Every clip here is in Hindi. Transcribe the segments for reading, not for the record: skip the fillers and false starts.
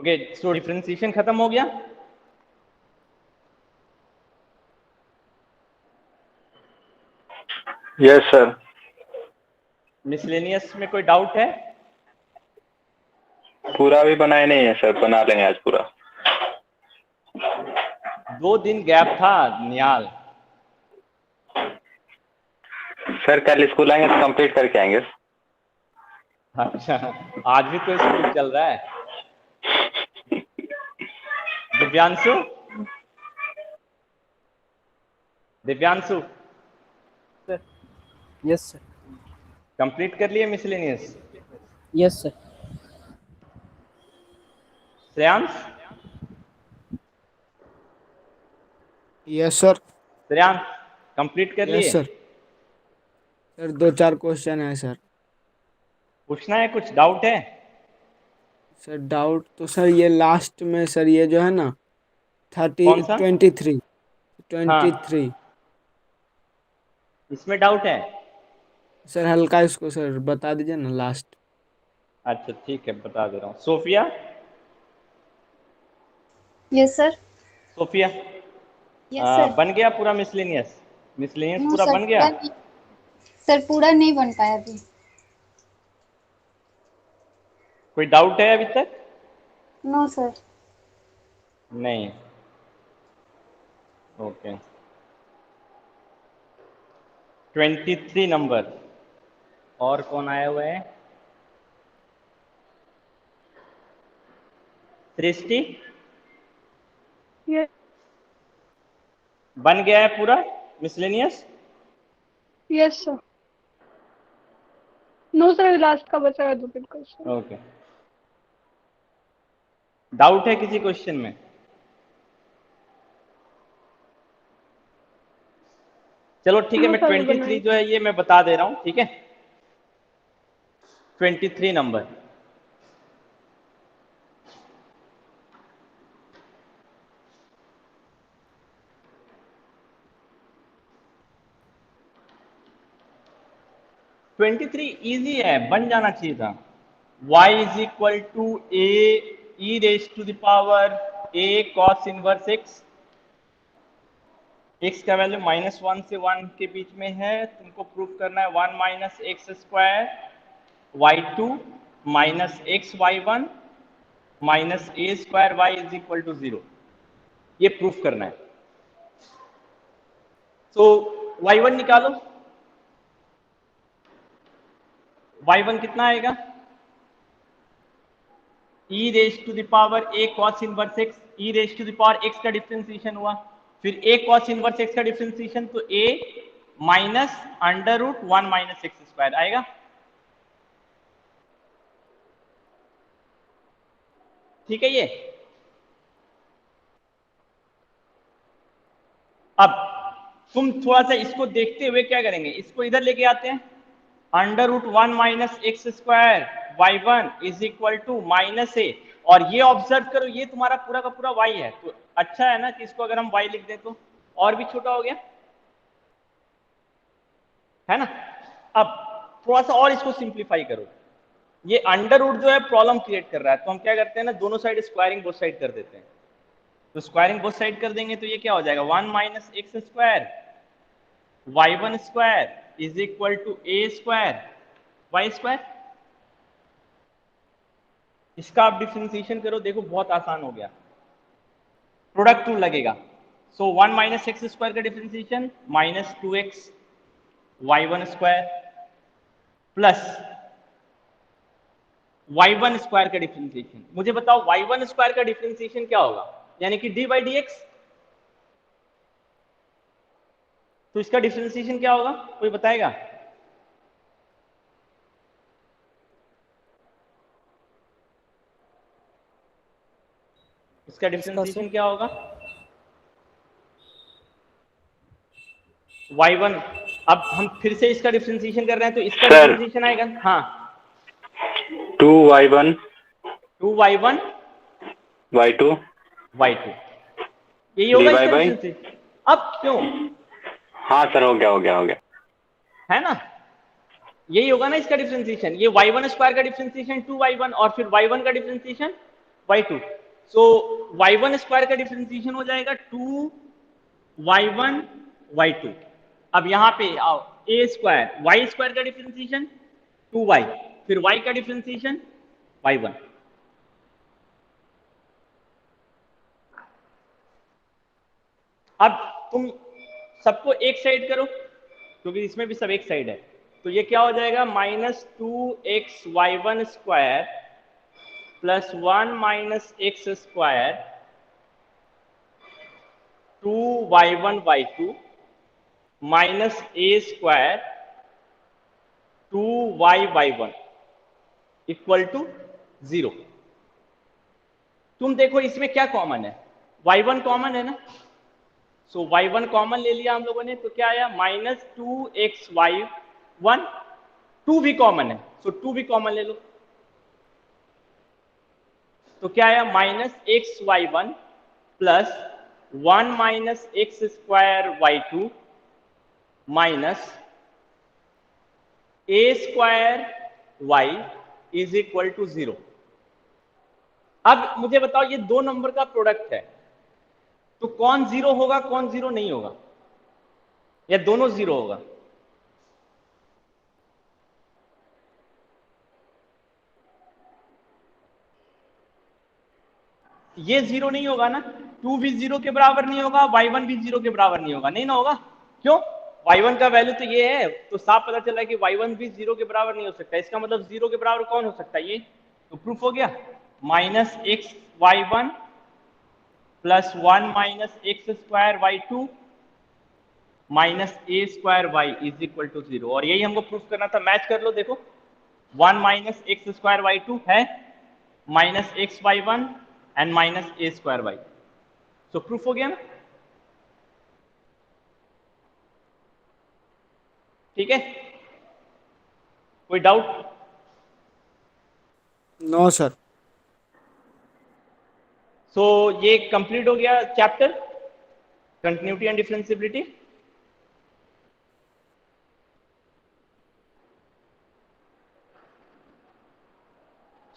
ओके, सो डिफरेंशिएशन खत्म हो गया। Yes sir. मिसलेनियस में कोई डाउट है? पूरा भी बनाए नहीं है सर, बना लेंगे आज पूरा। 2 दिन गैप था निहाल। सर कल स्कूल आएंगे तो कंप्लीट करके आएंगे। अच्छा, आज भी तो स्कूल चल रहा है। Divyanshu, Divyanshu sir yes sir. Complete कर लिए miscellaneous? Yes sir. Shreyansh, yes sir. Shreyansh complete कर लिए? Yes sir. सर 2-4 क्वेश्चन है सर। पूछना है, कुछ डाउट है? सर डाउट तो सर ये लास्ट में सर ये जो है ना कौन सा? 23 हाँ, 23 इसमें डाउट है? सर हल्का इसको सर बता दीजिए ना लास्ट। अच्छा ठीक है, बता दे रहा हूँ। Sophia, yes sir. Sophia yes sir. बन गया पूरा मिसलेनियस? मिसलेनियस नो पूरा सर, बन गया? सर पूरा नहीं बन पाया अभी। कोई डाउट है अभी तक? No sir. नहीं। Okay, 23 number. और कौन आया हुआ है? सृष्टि, यस बन गया है पूरा miscellaneous? Yes sir. No sir, last का बचा है 2-3 क्वेश्चन। ओके, डाउट है किसी क्वेश्चन में? चलो ठीक है, नो मैं सर, 23 जो है ये मैं बता दे रहा हूं, ठीक है? 23 नंबर। ट्वेंटी थ्री ईजी है, बन जाना चाहिए था। y is equal to a e raise to the power a cos inverse x। x का वैल्यू -1 से 1 के बीच में है, तुमको प्रूफ करना है 1 minus x square y2 minus x y1 minus a square y is equal to 0। ये प्रूफ करना है। तो y1 निकालो। y1 कितना आएगा? e raise to the power a cos inverse x। e raise to the power x का डिफरेंशिएशन हुआ, फिर a cos इनवर्स x का डिफरेंशिएशन, तो a minus under root 1 minus x square आएगा। ठीक है ये। अब तुम थोड़ा सा इसको देखते हुए क्या करेंगे, इसको इधर लेके आते हैं। Under root 1 minus x square y1 is equal to minus a, और ये ऑब्जर्व करो ये तुम्हारा पूरा का पूरा y है, तो अच्छा है ना कि इसको अगर हम y लिख दें तो और भी छोटा हो गया, है ना? अब थोड़ा सा और इसको सिंप्लीफाई करो। ये अंडर रूट जो है प्रॉब्लम क्रिएट कर रहा है, तो हम क्या करते हैं ना, दोनों साइड स्क्वायरिंग बोथ साइड कर देते हैं। तो स्क्वायरिंग बोथ साइड कर देंगे तो ये क्या हो जाएगा, 1 minus x square y1 square is equal to a square y square. इसका आप डिफरेंशिएशन करो, देखो बहुत आसान हो गया, प्रोडक्ट टू लगेगा। सो 1 माइनस एक्स स्क्वायर का differentiation minus 2x y1 square plus y1 square का डिफरेंशिएशन। मुझे बताओ y1 स्क्वायर का डिफरेंशिएशन क्या होगा, यानी कि d बाई डी एक्स। तो इसका डिफरेंशिएशन क्या होगा, कोई बताएगा? इसका डिफरेंशिएशन क्या होगा? y1। अब हम फिर से इसका डिफरेंशिएशन कर रहे हैं तो इसका डिफरेंशिएशन आएगा, हाँ 2y1 2y1 y2 y2, यही होगा इसका बाई। डिफरेंशिएशन। अब क्यों? हाँ सर, हो गया है ना, यही होगा ना इसका डिफरेंशिएशन। ये y1 स्क्वायर का डिफरेंशिएशन 2y1 और फिर y1 का डिफरेंशिएशन y2। सो y1 स्क्वायर का डिफरेंशिएशन हो जाएगा 2y1 y2। अब यहां पे आओ, a स्क्वायर y स्क्वायर का डिफरेंशिएशन 2y, फिर y का डिफरेंशिएशन y1। अब तुम सबको एक साइड करो क्योंकि इसमें भी सब एक साइड है, तो ये क्या हो जाएगा -2xy1 square plus 1 - x square 2y1 y2 minus a square 2y y1 equal to 0। तुम देखो इसमें क्या कॉमन है, y1 कॉमन है ना, सो y1 कॉमन ले लिया हम लोगों ने, तो क्या आया -2xy1, 2 भी कॉमन है, सो 2 भी कॉमन ले लो, तो क्या आया -xy1 plus 1 - x square y2 minus a square y is equal to 0। अब मुझे बताओ ये दो नंबर का प्रोडक्ट है, तो कौन 0 होगा कौन 0 नहीं होगा, या दोनों 0 होगा? ये 0 नहीं होगा ना, 2 भी 0 के बराबर नहीं होगा, y1 भी 0 के बराबर नहीं होगा, नहीं ना होगा, क्यों? y1 का वैल्यू तो ये है, तो साफ पता चल रहा है कि y1 भी 0 के बराबर नहीं हो सकता, इसका मतलब 0 के बराबर कौन हो सकता है, ये तो प्रूफ हो गया -xy1 plus 1 - x square y2 minus a square y is equal to 0। और यही हमको प्रूफ करना था, मैच कर लो, देखो 1 - x स्क्वायर y2 है -xy1 and -a square y, so proof हो गया ना, ठीक है? कोई डाउट? No sir. सो ये कंप्लीट हो गया चैप्टर कंटिन्यूटी एंड डिफरेंशिएबिलिटी।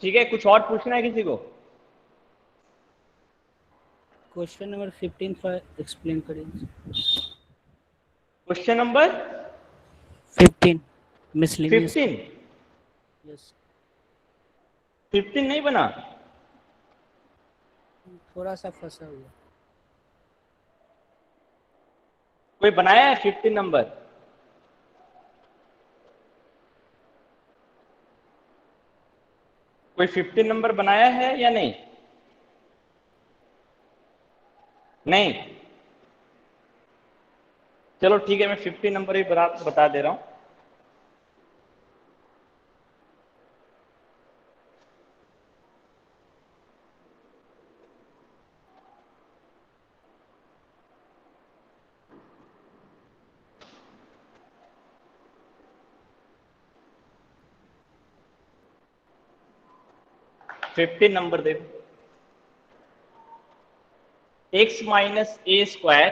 ठीक है, कुछ और पूछना है किसी को? क्वेश्चन नंबर 15 पर एक्सप्लेन करिए। Question number 15 miscellaneous. 15 यस, 15 नहीं बना, थोड़ा सा फंसा हुआ। कोई बनाया है 15 नंबर? कोई 15 नंबर बनाया है या नहीं? नहीं, चलो ठीक है, मैं 15 नंबर ही बता दे रहा हूं। फिफ्टीन नंबर देखो, x minus a square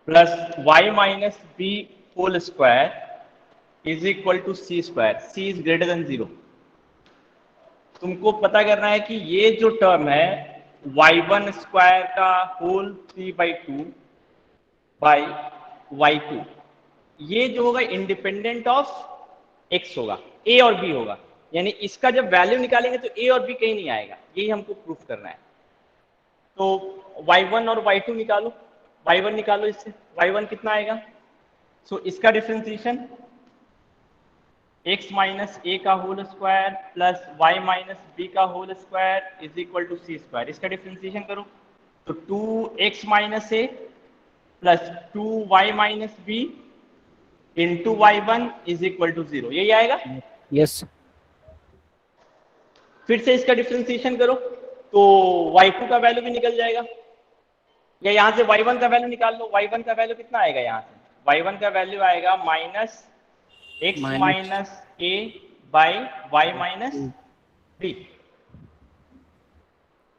plus y minus b whole square is equal to c square, c is greater than 0। तुमको पता करना है कि ये जो टर्म है y1 स्क्वायर का होल 3/2 बाई y2, ये जो होगा इंडिपेंडेंट ऑफ x होगा, a और b होगा, यानी इसका जब वैल्यू निकालेंगे तो a और b कहीं नहीं आएगा, यही हमको प्रूफ करना है। तो y1 और y2 निकालो, y1 निकालो इससे, y1 कितना आएगा, सो इसका डिफरेंशिएशन x माइनस ए का whole square plus y minus b का whole square is equal to c square, इसका डिफरेंशिएशन करो तो 2x minus a plus 2y minus b into y1 is equal to 0, यही आएगा। यस, फिर से इसका डिफरेंशिएशन करो तो y2 का वैल्यू भी निकल जाएगा, या यहाँ से y1 का वैल्यू निकाल लो, y1 का वैल्यू कितना आएगा, यहाँ से y1 का वैल्यू आएगा minus x minus a by y minus b,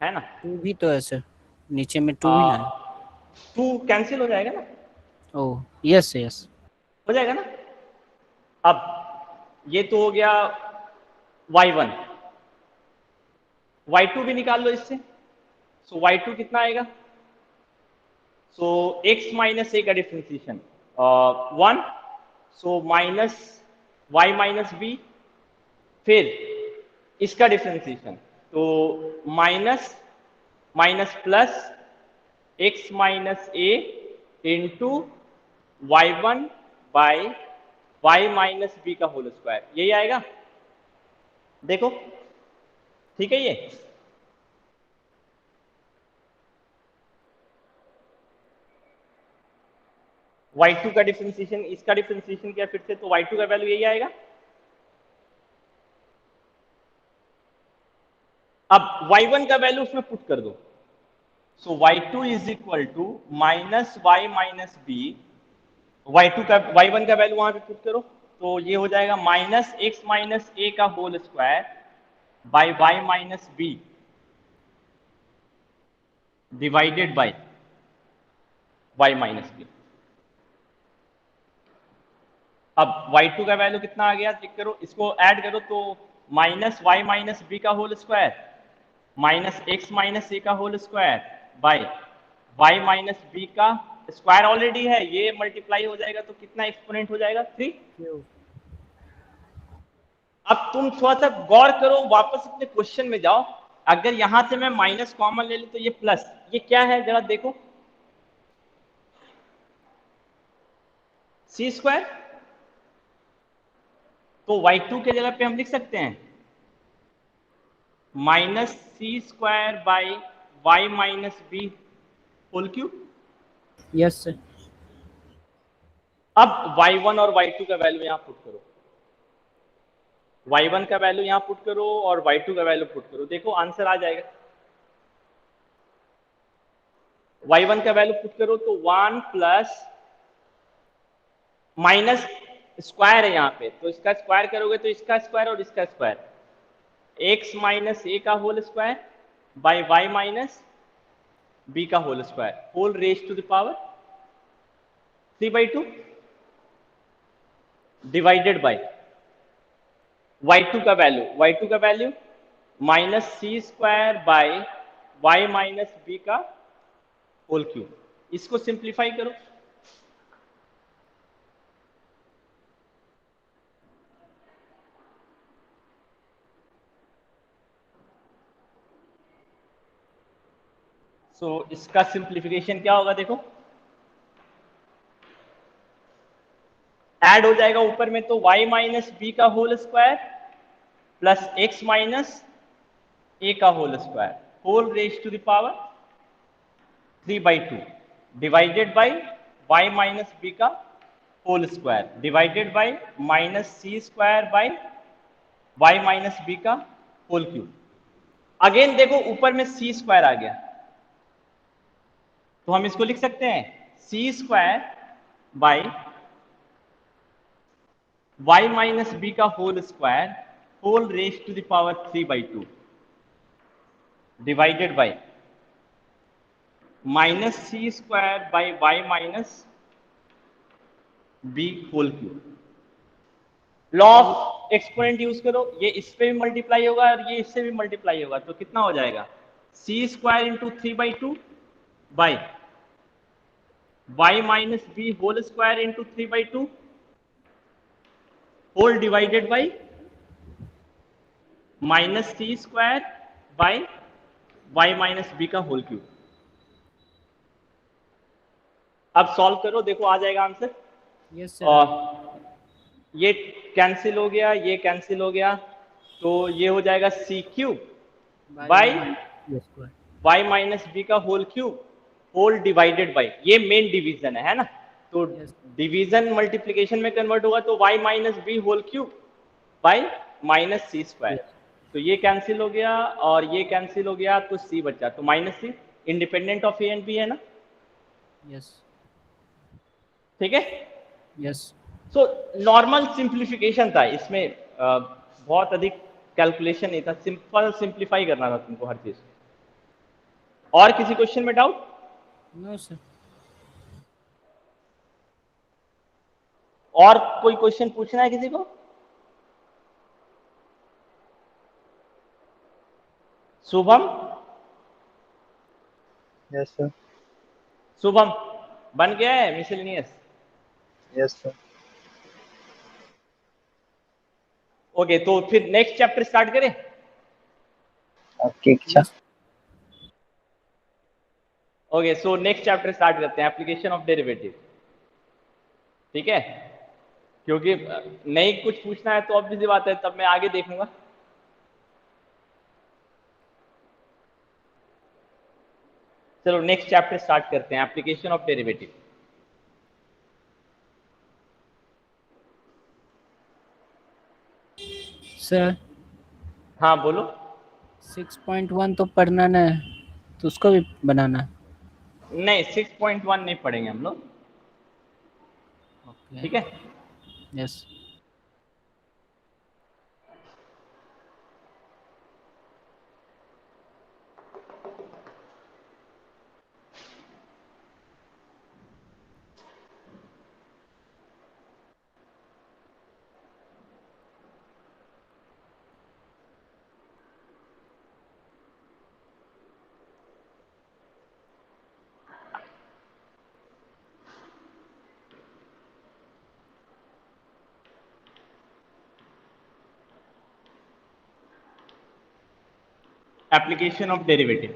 है ना? 2 भी तो है सर, नीचे में 2 भी ना है। 2 कैंसिल हो जाएगा ना, ओह यस यस, हो जाएगा ना। अब ये तो हो गया y1, y2 भी निकाल लो इससे। सो y2 कितना आएगा? सो x माइनस a का differentiation 1, so minus y minus b, फिर इसका डिफ्रेंसिएशन, तो minus minus plus x minus a into y1 by y minus b का होल स्क्वायर, यही आएगा। देखो ठीक है ये। y2 का डिफरेंशिएशन, इसका डिफरेंशिएशन किया फिर से, तो y2 का वैल्यू यही आएगा। अब y1 का वैल्यू उसमें पुट कर दो। सो y2 इज equal to minus y minus b, y2 का y1 का वैल्यू वहां पे पुट करो, तो ये हो जाएगा माइनस x माइनस ए का whole square by y minus b divided by y minus b. अब y2 का वैल्यू कितना आ गया चेक करो, इसको ऐड करो, तो माइनस y माइनस बी का whole square minus x minus a का whole square by y minus b का स्क्वायर ऑलरेडी है, ये मल्टीप्लाई हो जाएगा तो कितना एक्सपोनेंट हो जाएगा? 3। अब तुम थोड़ा सा गौर करो, वापस अपने क्वेश्चन में जाओ। अगर यहां से मैं माइनस कॉमन ले लूं तो ये प्लस, ये क्या है जरा देखो, सी स्क्वायर। तो y2 के जगह पे हम लिख सकते हैं minus c square by y minus b whole cube. Yes sir. अब y1 और y2 का वैल्यू यहां पुट करो, y1 का वैल्यू यहां पुट करो और y2 का वैल्यू पुट करो, देखो आंसर आ जाएगा। y1 का वैल्यू पुट करो तो 1 प्लस माइनस स्क्वायर है यहाँ पे, तो इसका स्क्वायर करोगे तो इसका स्क्वायर और इसका स्क्वायर, x माइनस ए का whole square by y minus b का whole square whole raise to the power 3/2 divided by y2 का value minus c square by y minus b का होल क्यूब। इसको सिंप्लीफाई करो, इसका सिंप्लीफिकेशन क्या होगा देखो, ऐड हो जाएगा ऊपर में, तो y माइनस बी का whole square plus x minus a का whole square whole raise to the power 3/2 divided by y minus b का whole square divided by minus c square by y minus b का होल क्यूब। अगेन देखो ऊपर में सी स्क्वायर आ गया, तो हम इसको लिख सकते हैं c square by y minus b का whole square whole raise to the power 3/2 divided by minus c square by y minus b whole cube. Law of exponent use करो, ये इस पे भी मल्टीप्लाई होगा और ये इससे भी मल्टीप्लाई होगा, तो कितना हो जाएगा c square into 3/2 by y minus b whole square into 3/2 whole divided by minus c square by y minus b का होल क्यूब। अब सॉल्व करो, देखो आ जाएगा आंसर। Yes sir. और ये कैंसिल हो गया, ये कैंसिल हो गया, तो ये हो जाएगा c cube by y minus b का whole cube whole divided by, ये मेन डिवीजन है ना, तो डिवीजन मल्टीप्लीकेशन में कन्वर्ट होगा, तो y minus b whole cube by minus c square, तो ये कैंसिल हो गया और ये कैंसिल हो गया, तो सी बचा, तो minus c independent of a and b है ना। यस। ठीक है। यस। सो नॉर्मल सिंप्लीफिकेशन था इसमें, बहुत अधिक कैलकुलेशन नहीं था, सिंपल सिंप्लीफाई करना था तुमको हर चीज। और किसी क्वेश्चन में डाउट? No sir. और कोई क्वेश्चन पूछना है किसी को? Shubham, yes sir. शुभम बन गया है मिसलेनियस? Yes sir. ओके, तो फिर नेक्स्ट चैप्टर स्टार्ट करें? आपकी इच्छा। Okay, so next chapter start करते हैं, एप्लीकेशन ऑफ डेरिवेटिव। ठीक है, क्योंकि नहीं कुछ पूछना है तो ऑब्वियस बात है, तब मैं आगे देखूंगा। चलो नेक्स्ट चैप्टर स्टार्ट करते हैं, एप्लीकेशन ऑफ डेरिवेटिव। सर हाँ बोलो। 6.1 तो पढ़ना ना है, तो उसको भी बनाना है। नहीं, 6.1 नहीं पढ़ेंगे हम लोग। ओके, ठीक है, yes. Application of derivative.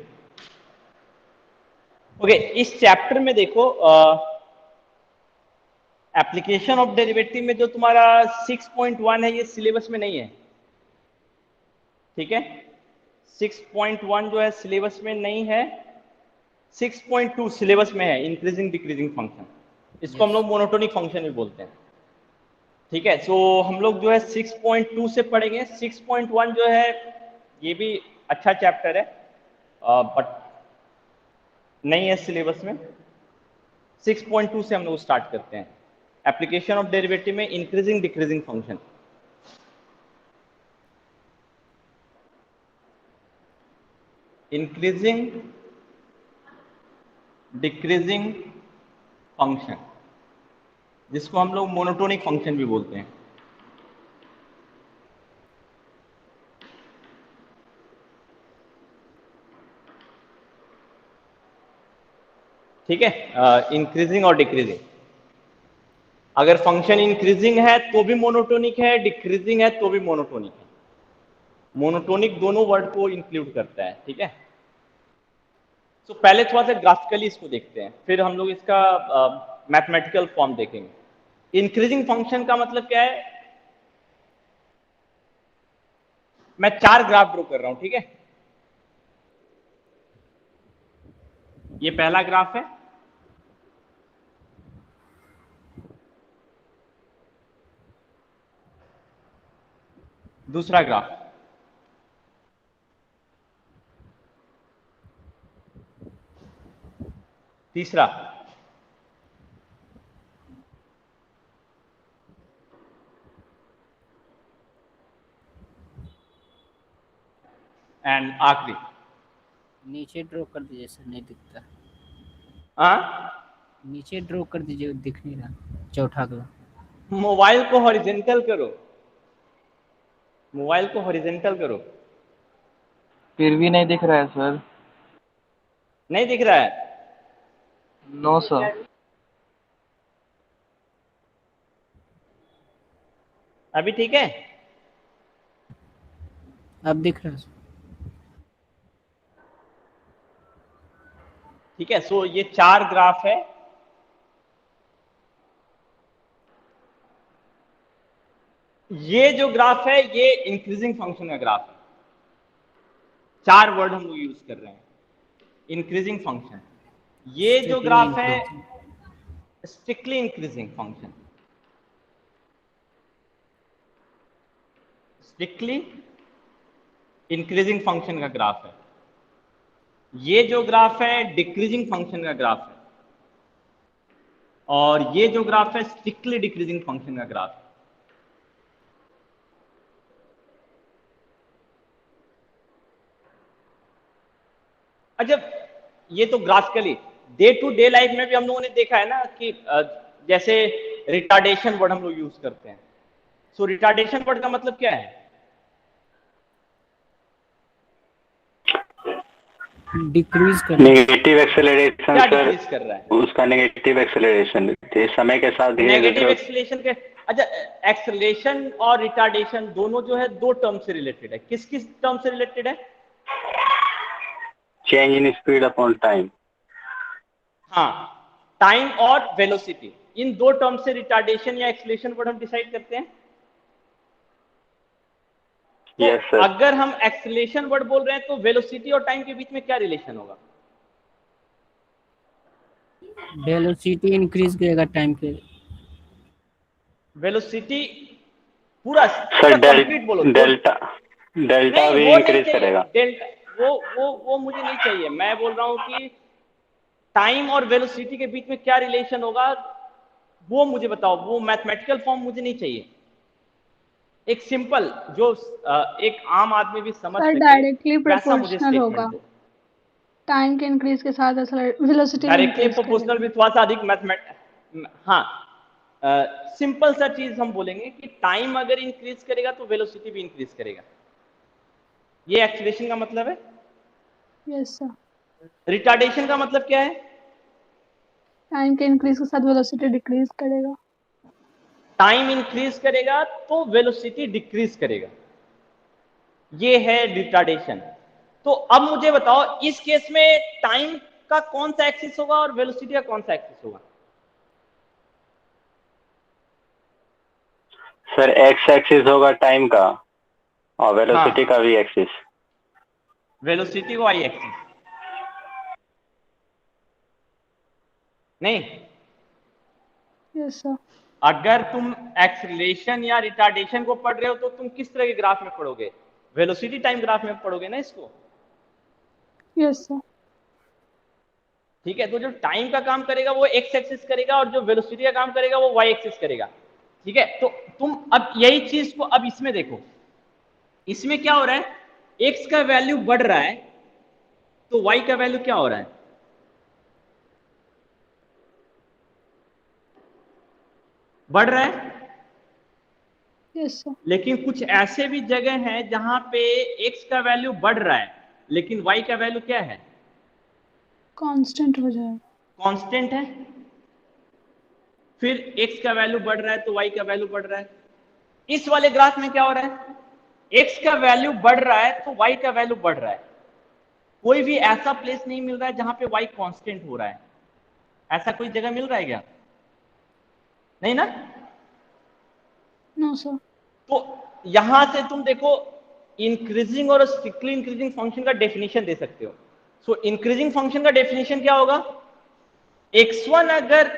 Okay, इस चैप्टर में देखो, एप्लीकेशन ऑफ डेरिवेटिव में जो तुम्हारा 6.1 है ये सिलेबस में नहीं है। ठीक है, 6.1 जो है सिलेबस में नहीं है, 6.2 सिलेबस में है, इंक्रीजिंग डिक्रीजिंग फंक्शन। इसको हम लोग मोनोटोनिक फंक्शन भी बोलते हैं। ठीक है, सो हम लोग जो है 6.2 से पढ़ेंगे। 6.1 जो है ये भी अच्छा चैप्टर है, बट नहीं है सिलेबस में। 6.2 से हम लोग स्टार्ट करते हैं, एप्लीकेशन ऑफ डेरिवेटिव में increasing decreasing function. Increasing decreasing function, जिसको हम लोग मोनोटोनिक फंक्शन भी बोलते हैं। ठीक है, इंक्रीजिंग और डिक्रीजिंग। अगर फंक्शन इंक्रीजिंग है तो भी मोनोटोनिक है, डिक्रीजिंग है तो भी मोनोटोनिक है। मोनोटोनिक दोनों वर्ड को इंक्लूड करता है। ठीक है, तो पहले थोड़ा सा ग्राफिकली इसको देखते हैं, फिर हम लोग इसका मैथमेटिकल फॉर्म देखेंगे। इंक्रीजिंग फंक्शन का मतलब क्या है? मैं 4 ग्राफ ड्रॉ कर रहा हूं। ठीक है, ये पहला ग्राफ है, दूसरा ग्राफ, तीसरा, एंड आखिरी। नीचे ड्रॉ कर दीजिए सर, नहीं दिखता। हाँ, नीचे ड्रॉ कर दीजिए, दिख नहीं रहा चौथा का। मोबाइल को हॉरिजेंटल करो, मोबाइल को हॉरिजेंटल करो। फिर भी नहीं दिख रहा है सर। नहीं दिख रहा है? No sir. अभी ठीक है? अब दिख रहा है सर। ठीक है, सो ये 4 ग्राफ है। ये जो ग्राफ है ये इंक्रीजिंग फंक्शन का ग्राफ है। 4 वर्ड हम लोग यूज कर रहे हैं, इंक्रीजिंग फंक्शन। ये जो Strictly ग्राफ है increasing। Strictly increasing function, strictly increasing function का ग्राफ है। ये जो ग्राफ है डिक्रीजिंग फंक्शन का ग्राफ है, और ये जो ग्राफ है स्ट्रिक्टली डिक्रीजिंग फंक्शन का ग्राफ है। अच्छा, ये तो graphically, day to day life में भी हम लोगों ने देखा है ना कि जैसे रिटार्डेशन वर्ड हम लोग यूज करते हैं। सो रिटार्डेशन वर्ड का मतलब क्या है? डिक्रीज कर रहा है। नेगेटिव एक्सेलरेशन क्या सर, डिक्रीज कर रहा है? उसका नेगेटिव एक्सेलरेशन समय के साथ धीरे नेगेटिव धीरे। एक्सेलरेशन के, अच्छा, एक्सेलरेशन और रिटार्डेशन दोनों जो है दो टर्म से रिलेटेड है। किस किस टर्म से रिलेटेड है? Change in speed upon time. हाँ, टाइम और वेलोसिटी, इन दो टर्म से रिटार्डेशन या एक्सेलरेशन वर्ड हम डिसाइड करते हैं। तो यस सर। अगर हम एक्सेलरेशन वर्ड बोल रहे हैं तो वेलोसिटी और टाइम के बीच में क्या रिलेशन होगा? वेलोसिटी इंक्रीज करेगा टाइम के। वेलोसिटी पूरा सर कंप्लीट बोलो तो। डेल्टा डेल्टा नहीं, भी वो नहीं इंक्रीज चाहिए करेगा। डेल्टा, वो मुझे नहीं चाहिए। मैं बोल रहा हूं कि टाइम और वेलोसिटी के बीच में क्या रिलेशन होगा, वो मुझे बताओ। वो मैथमेटिकल फॉर्म मुझे नहीं चाहिए, एक सिंपल जो एक आम आदमी भी समझ सर सके डायरेक्टली वैसा मुझे प्रोपोर्शनल होगा। स्टेटमेंट दो। टाइम के इंक्रीज के साथ वेलोसिटी भी डायरेक्टली इंक्रीज प्रोपोर्शनल करेगा। भी थोड़ा सा अधिक मैथमेट, हाँ, सिंपल सा चीज हम बोलेंगे कि टाइम अगर इंक्रीज करेगा तो वेलोसिटी भी इंक्रीज करेगा। ये एक्सीलरेशन का मतलब है। Yes sir. रिटार्डेशन का मतलब क्या है? टाइम के इंक्रीज के साथ वेलोसिटी डिक्रीज करेगा। टाइम इंक्रीज करेगा तो वेलोसिटी डिक्रीज करेगा, ये है रिटार्डेशन। तो अब मुझे बताओ इस केस में टाइम का कौन सा एक्सिस होगा और वेलोसिटी का कौन सा एक्सिस होगा? सर एक्स एक्सिस होगा टाइम का और वेलोसिटी हाँ, का भी एक्सिस। वेलोसिटी को वाई एक्सिस नहीं। Yes sir. अगर तुम एक्सीलरेशन या रिटार्डेशन को पढ़ रहे हो तो तुम किस तरह के ग्राफ में पढ़ोगे? वेलोसिटी टाइम ग्राफ में पढ़ोगे ना इसको। Yes sir. ठीक है, तो जो टाइम का काम करेगा वो एक्स एक्सिस करेगा और जो वेलोसिटी का काम करेगा वो वाई एक्सिस करेगा। ठीक है, तो तुम अब यही चीज को अब इसमें देखो। इसमें क्या हो रहा है, एक्स का वैल्यू बढ़ रहा है तो वाई का वैल्यू क्या हो रहा है? बढ़ रहा है। Yes sir. लेकिन कुछ ऐसे भी जगह हैं जहां पे एक्स का वैल्यू बढ़ रहा है लेकिन वाई का वैल्यू क्या है? कांस्टेंट हो जाएगा। कांस्टेंट है। फिर एक्स का वैल्यू बढ़ रहा है तो वाई का वैल्यू बढ़ रहा है। इस वाले ग्राफ में क्या हो रहा है, एक्स का वैल्यू बढ़ रहा है तो वाई का वैल्यू बढ़ रहा है। कोई भी ऐसा प्लेस नहीं मिल रहा है जहां पे वाई कांस्टेंट हो रहा है। ऐसा कोई जगह मिल रहा है क्या? नहीं ना। No sir. तो यहां से तुम देखो इंक्रीजिंग और स्ट्रिक्टली इंक्रीजिंग फंक्शन का डेफिनेशन दे सकते हो। सो इंक्रीजिंग फंक्शन का डेफिनेशन क्या होगा? x1 अगर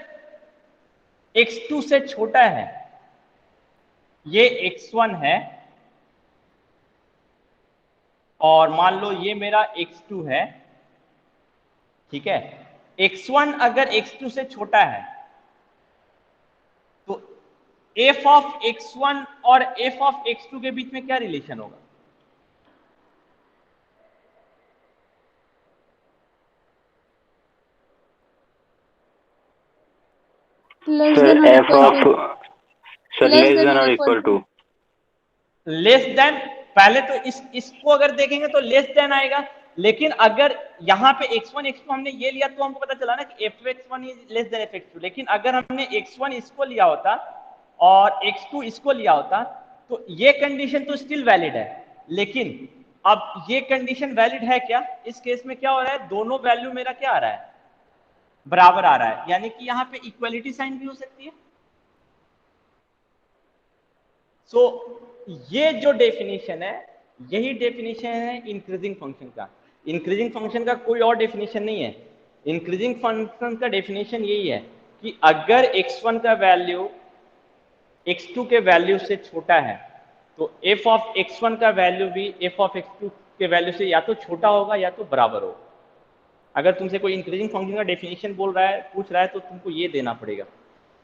x2 से छोटा है, ये x1 है और मान लो ये मेरा x2 है। ठीक है, x1 अगर x2 से छोटा है तो f ऑफ x1 और f ऑफ x2 के बीच में क्या रिलेशन होगा? लेस सर देन और एफ equal of, to. Sir less less than than और और equal equal to. To. Less than, पहले तो इसको अगर देखेंगे तो लेस देन आएगा। लेकिन अगर यहाँ पे x1 x2 हमने ये लिया तो हमको पता चला ना कि f(x1) is less than f(x2). लेकिन अगर हमने x1 इसको लिया होता और x2 इसको लिया होता तो ये कंडीशन तो स्टिल वैलिड है। लेकिन अब ये कंडीशन वैलिड है क्या? इस केस में क्या हो रहा है, दोनों वैल्यू मेरा क्या आ रहा है, बराबर आ रहा है। यानी कि यहाँ पे इक्वलिटी साइन भी हो सकती है। सो ये जो डेफिनेशन है, यही डेफिनेशन है इंक्रीजिंग फंक्शन का। इंक्रीजिंग फंक्शन का कोई और डेफिनेशन नहीं है। इंक्रीजिंग फंक्शन का डेफिनेशन यही है कि अगर x1 का वैल्यू x2 के वैल्यू से छोटा है तो f ऑफ x1 का वैल्यू भी f ऑफ x2 के वैल्यू से या तो छोटा होगा या तो बराबर होगा। अगर तुमसे कोई इंक्रीजिंग फंक्शन का डेफिनेशन बोल रहा है, पूछ रहा है, तो तुमको ये देना पड़ेगा।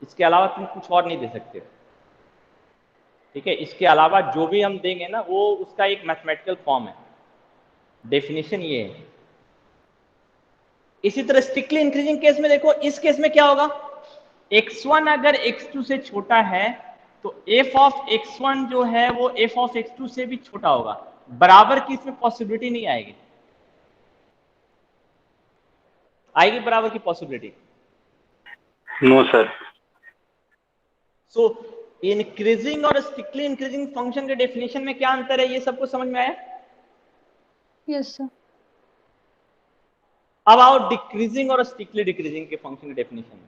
इसके अलावा तुम कुछ और नहीं दे सकते। ठीक है, इसके अलावा जो भी हम देंगे ना वो उसका एक मैथमेटिकल फॉर्म है। डेफिनेशन ये है। इसी तरह स्ट्रिक्टली इंक्रीजिंग केस में देखो, इस केस में क्या होगा, x1 अगर x2 से छोटा है तो f ऑफ x1 जो है वो f ऑफ x2 से भी छोटा होगा। बराबर की इसमें पॉसिबिलिटी नहीं आएगी। आएगी बराबर की possibility? No sir. So increasing और स्ट्रिक्टली इंक्रीजिंग फंक्शन के डेफिनेशन में क्या अंतर है, ये सबको समझ में आया? Yes, sir. अब आओ डिक्रीजिंग और स्ट्रिक्टली डिक्रीजिंग के फंक्शन के डेफिनेशन में।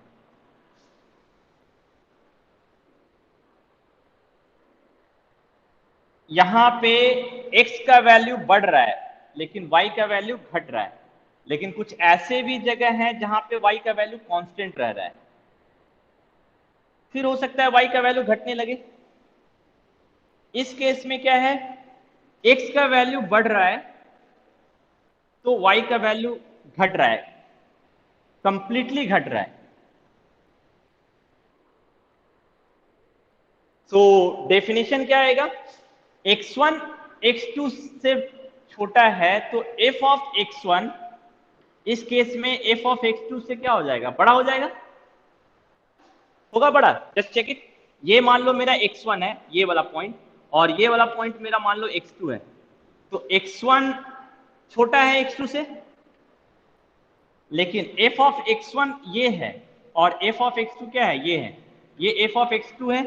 यहां पे x का वैल्यू बढ़ रहा है लेकिन y का वैल्यू घट रहा है, लेकिन कुछ ऐसे भी जगह हैं जहां पे y का वैल्यू कांस्टेंट रह रहा है। फिर हो सकता है y का वैल्यू घटने लगे। इस केस में क्या है, x का वैल्यू बढ़ रहा है तो y का वैल्यू घट रहा है, कंप्लीटली घट रहा है। सो डेफिनेशन क्या आएगा, x1 x2 से छोटा है तो f ऑफ x1 इस केस में f ऑफ x2 से क्या हो जाएगा, बड़ा हो जाएगा, होगा बड़ा। Just check it. ये मान लो मेरा x1 है, ये वाला पॉइंट, और ये वाला पॉइंट मेरा मान लो x2 है, तो x1 छोटा है x2 से, लेकिन f ऑफ x1 ये है और f ऑफ x2 क्या है, ये है, ये f ऑफ x2 है,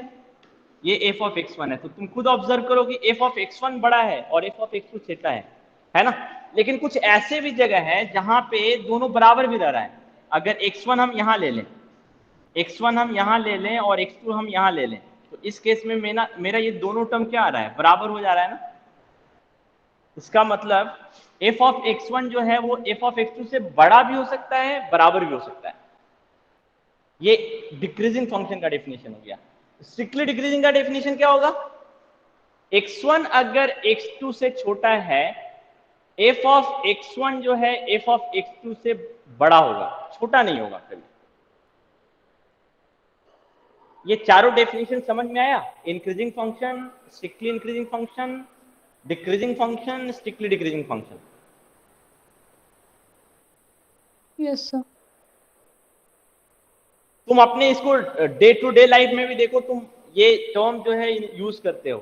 ये f ऑफ x1 है। तो तुम खुद ऑब्जर्व करो कि f ऑफ x1 बड़ा है और f ऑफ x2 छोटा है ना। लेकिन कुछ ऐसे भी जगह है जहां पे दोनों बराबर भी रह रहा है। अगर x1 हम यहां ले लें, x1 हम यहां ले लें और x2 हम यहां ले लें, तो इस केस में मेरा ये दोनों टर्म क्या आ रहा है, बराबर हो जा रहा है ना। इसका मतलब f ऑफ x1 जो है वो f ऑफ x2 से बड़ा भी हो सकता है, बराबर भी हो सकता है। ये डिक्रीजिंग फंक्शन का डेफिनेशन हो गया। स्ट्रिक्टली डिक्रीजिंग का डेफिनेशन क्या होगा, x1 अगर x2 से छोटा है, f ऑफ x1 जो है f ऑफ x2 से बड़ा होगा, छोटा नहीं होगा कभी। ये चारों डेफिनेशन समझ में आया, increasing function, strictly increasing function, decreasing function, strictly decreasing function. Yes, sir. तुम अपने इसको डे टू डे लाइफ में भी देखो, तुम ये टर्म जो है यूज करते हो,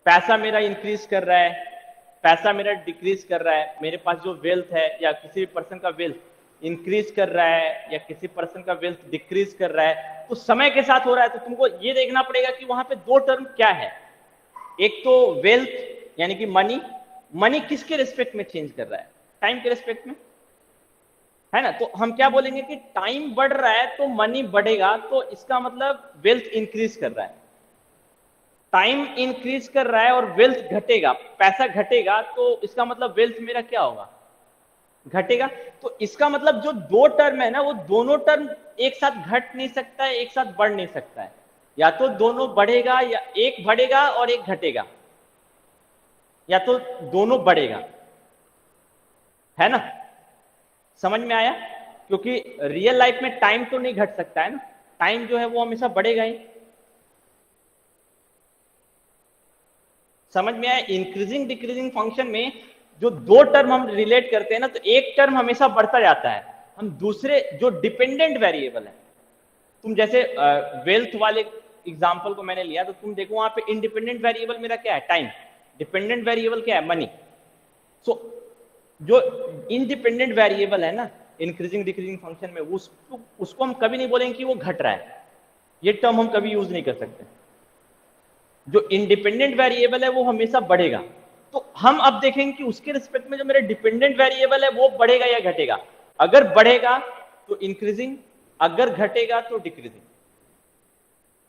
पैसा मेरा इंक्रीज कर रहा है, पैसा मेरा डिक्रीज कर रहा है, मेरे पास जो वेल्थ है या किसी भी पर्सन का वेल्थ इंक्रीज कर रहा है या किसी पर्सन का वेल्थ डिक्रीज कर रहा है, तो समय के साथ हो रहा है। तो तुमको ये देखना पड़ेगा कि वहां पे दो टर्म क्या है, एक तो वेल्थ यानी कि मनी किसके रिस्पेक्ट में चेंज कर रहा है, टाइम के रिस्पेक्ट में, है ना। तो हम क्या बोलेंगे कि टाइम बढ़ रहा है तो मनी बढ़ेगा, तो इसका मतलब वेल्थ इंक्रीज कर रहा है। टाइम इंक्रीज कर रहा है और वेल्थ घटेगा, पैसा घटेगा, तो इसका मतलब वेल्थ मेरा क्या होगा, घटेगा। तो इसका मतलब जो दो टर्म है ना, वो दोनों टर्म एक साथ घट नहीं सकता है, एक साथ बढ़ नहीं सकता है, या तो दोनों बढ़ेगा या एक बढ़ेगा और एक घटेगा, या तो दोनों बढ़ेगा, है ना। समझ में आया, क्योंकि रियल लाइफ में टाइम तो नहीं घट सकता है ना, टाइम जो है वो हमेशा बढ़ेगा ही। समझ में आया। इंक्रीजिंग डिक्रीजिंग फंक्शन में जो दो टर्म हम रिलेट करते हैं ना, तो एक टर्म हमेशा बढ़ता जाता है, हम दूसरे जो डिपेंडेंट वेरिएबल है, तुम जैसे वेल्थ वाले एग्जांपल को मैंने लिया, तो तुम देखो वहां पे इंडिपेंडेंट वेरिएबल मेरा क्या है, टाइम, डिपेंडेंट वेरिएबल क्या है, मनी। सो जो इंडिपेंडेंट वेरिएबल है ना इंक्रीजिंग डिक्रीजिंग फंक्शन में, उसको हम कभी नहीं बोलेंगे कि वो घट रहा है, ये टर्म हम कभी यूज नहीं कर सकते। जो इंडिपेंडेंट वेरिएबल है वो हमेशा बढ़ेगा। तो हम अब देखेंगे कि उसके रिस्पेक्ट में जो मेरा डिपेंडेंट वेरिएबल है वो बढ़ेगा या घटेगा। अगर बढ़ेगा तो इंक्रीजिंग, अगर घटेगा तो डिक्रीजिंग।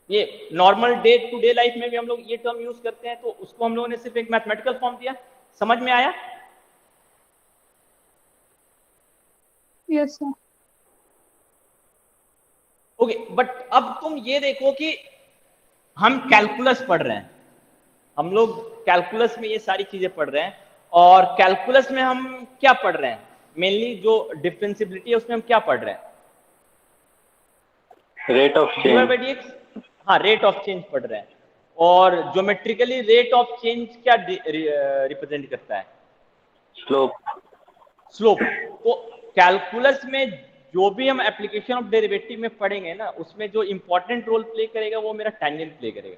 ये normal day to day life में भी हम लोग ये टर्म यूज करते हैं, तो उसको हम लोगों ने सिर्फ एक मैथमेटिकल फॉर्म दिया। समझ में आया? Yes, sir. ओके, बट अब तुम ये देखो कि हम कैलकुलस पढ़ रहे हैं, हम लोग कैलकुलस में ये सारी चीजें पढ़ रहे हैं, और कैलकुलस में हम क्या पढ़ रहे हैं, मेनली जो डिफरेंशिएबिलिटी है उसमें हम क्या पढ़ रहे हैं, रेट ऑफ चेंज। हाँ, रेट ऑफ चेंज पढ़ रहे हैं। और ज्योमेट्रिकली रेट ऑफ चेंज क्या रिप्रेजेंट करता है, स्लोप। तो कैलकुलस में जो भी हम एप्लीकेशन ऑफ डेरिवेटिव में पढ़ेंगे ना, उसमें जो इंपॉर्टेंट रोल प्ले करेगा वो मेरा टेंजेंट प्ले करेगा।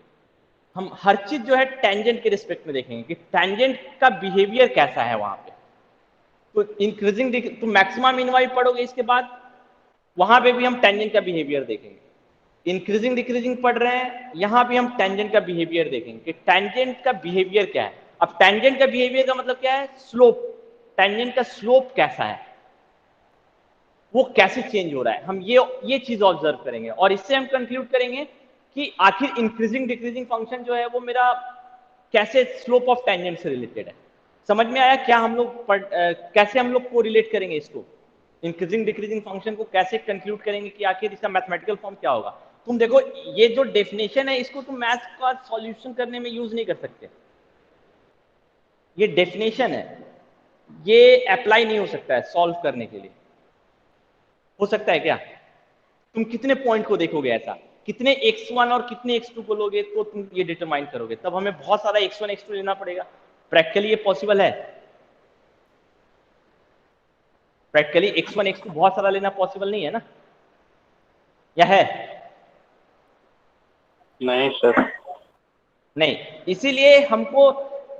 हम हर चीज जो है टेंजेंट के रिस्पेक्ट में देखेंगे कि टेंजेंट का बिहेवियर कैसा है वहां पे। तो इंक्रीजिंग तो मैक्सिमा मिनिमा भी पढ़ोगे इसके बाद, वहां पे भी हम टेंजेंट का बिहेवियर देखेंगे। इंक्रीजिंग डिक्रीजिंग पढ़ रहे हैं, यहां भी हम टेंजेंट का बिहेवियर देखेंगे कि टेंजेंट का बिहेवियर क्या है। अब टेंजेंट का बिहेवियर का मतलब क्या है, स्लोप, टेंजेंट का स्लोप कैसा है, वो कैसे चेंज हो रहा है, हम ये चीज ऑब्जर्व करेंगे और इससे हम कंक्लूड करेंगे कि आखिर इंक्रीजिंग डिक्रीजिंग फंक्शन जो है वो मेरा कैसे स्लोप ऑफ टेंजेंट से रिलेटेड है। समझ में आया क्या हम लोग कैसे हम लोग को रिलेट करेंगे इसको, इंक्रीजिंग डिक्रीजिंग फंक्शन को कैसे कंक्लूड करेंगे कि आखिर इसका मैथमेटिकल फॉर्म क्या होगा। तुम देखो ये जो डेफिनेशन है इसको तुम मैथ्स का सॉल्यूशन करने में यूज नहीं कर सकते, ये डेफिनेशन है, ये अप्लाई नहीं हो सकता है सॉल्व करने के लिए। हो सकता है क्या, तुम कितने पॉइंट को देखोगे, ऐसा कितने x1 और कितने x2 को लोगे तो तुम ये डिटरमाइन करोगे, तब हमें बहुत सारा x1 x2 लेना पड़ेगा। प्रैक्टिकली ये पॉसिबल है, प्रैक्टिकली x1 x2 बहुत सारा लेना पॉसिबल नहीं है ना, या है? नहीं सर। नहीं, इसीलिए हमको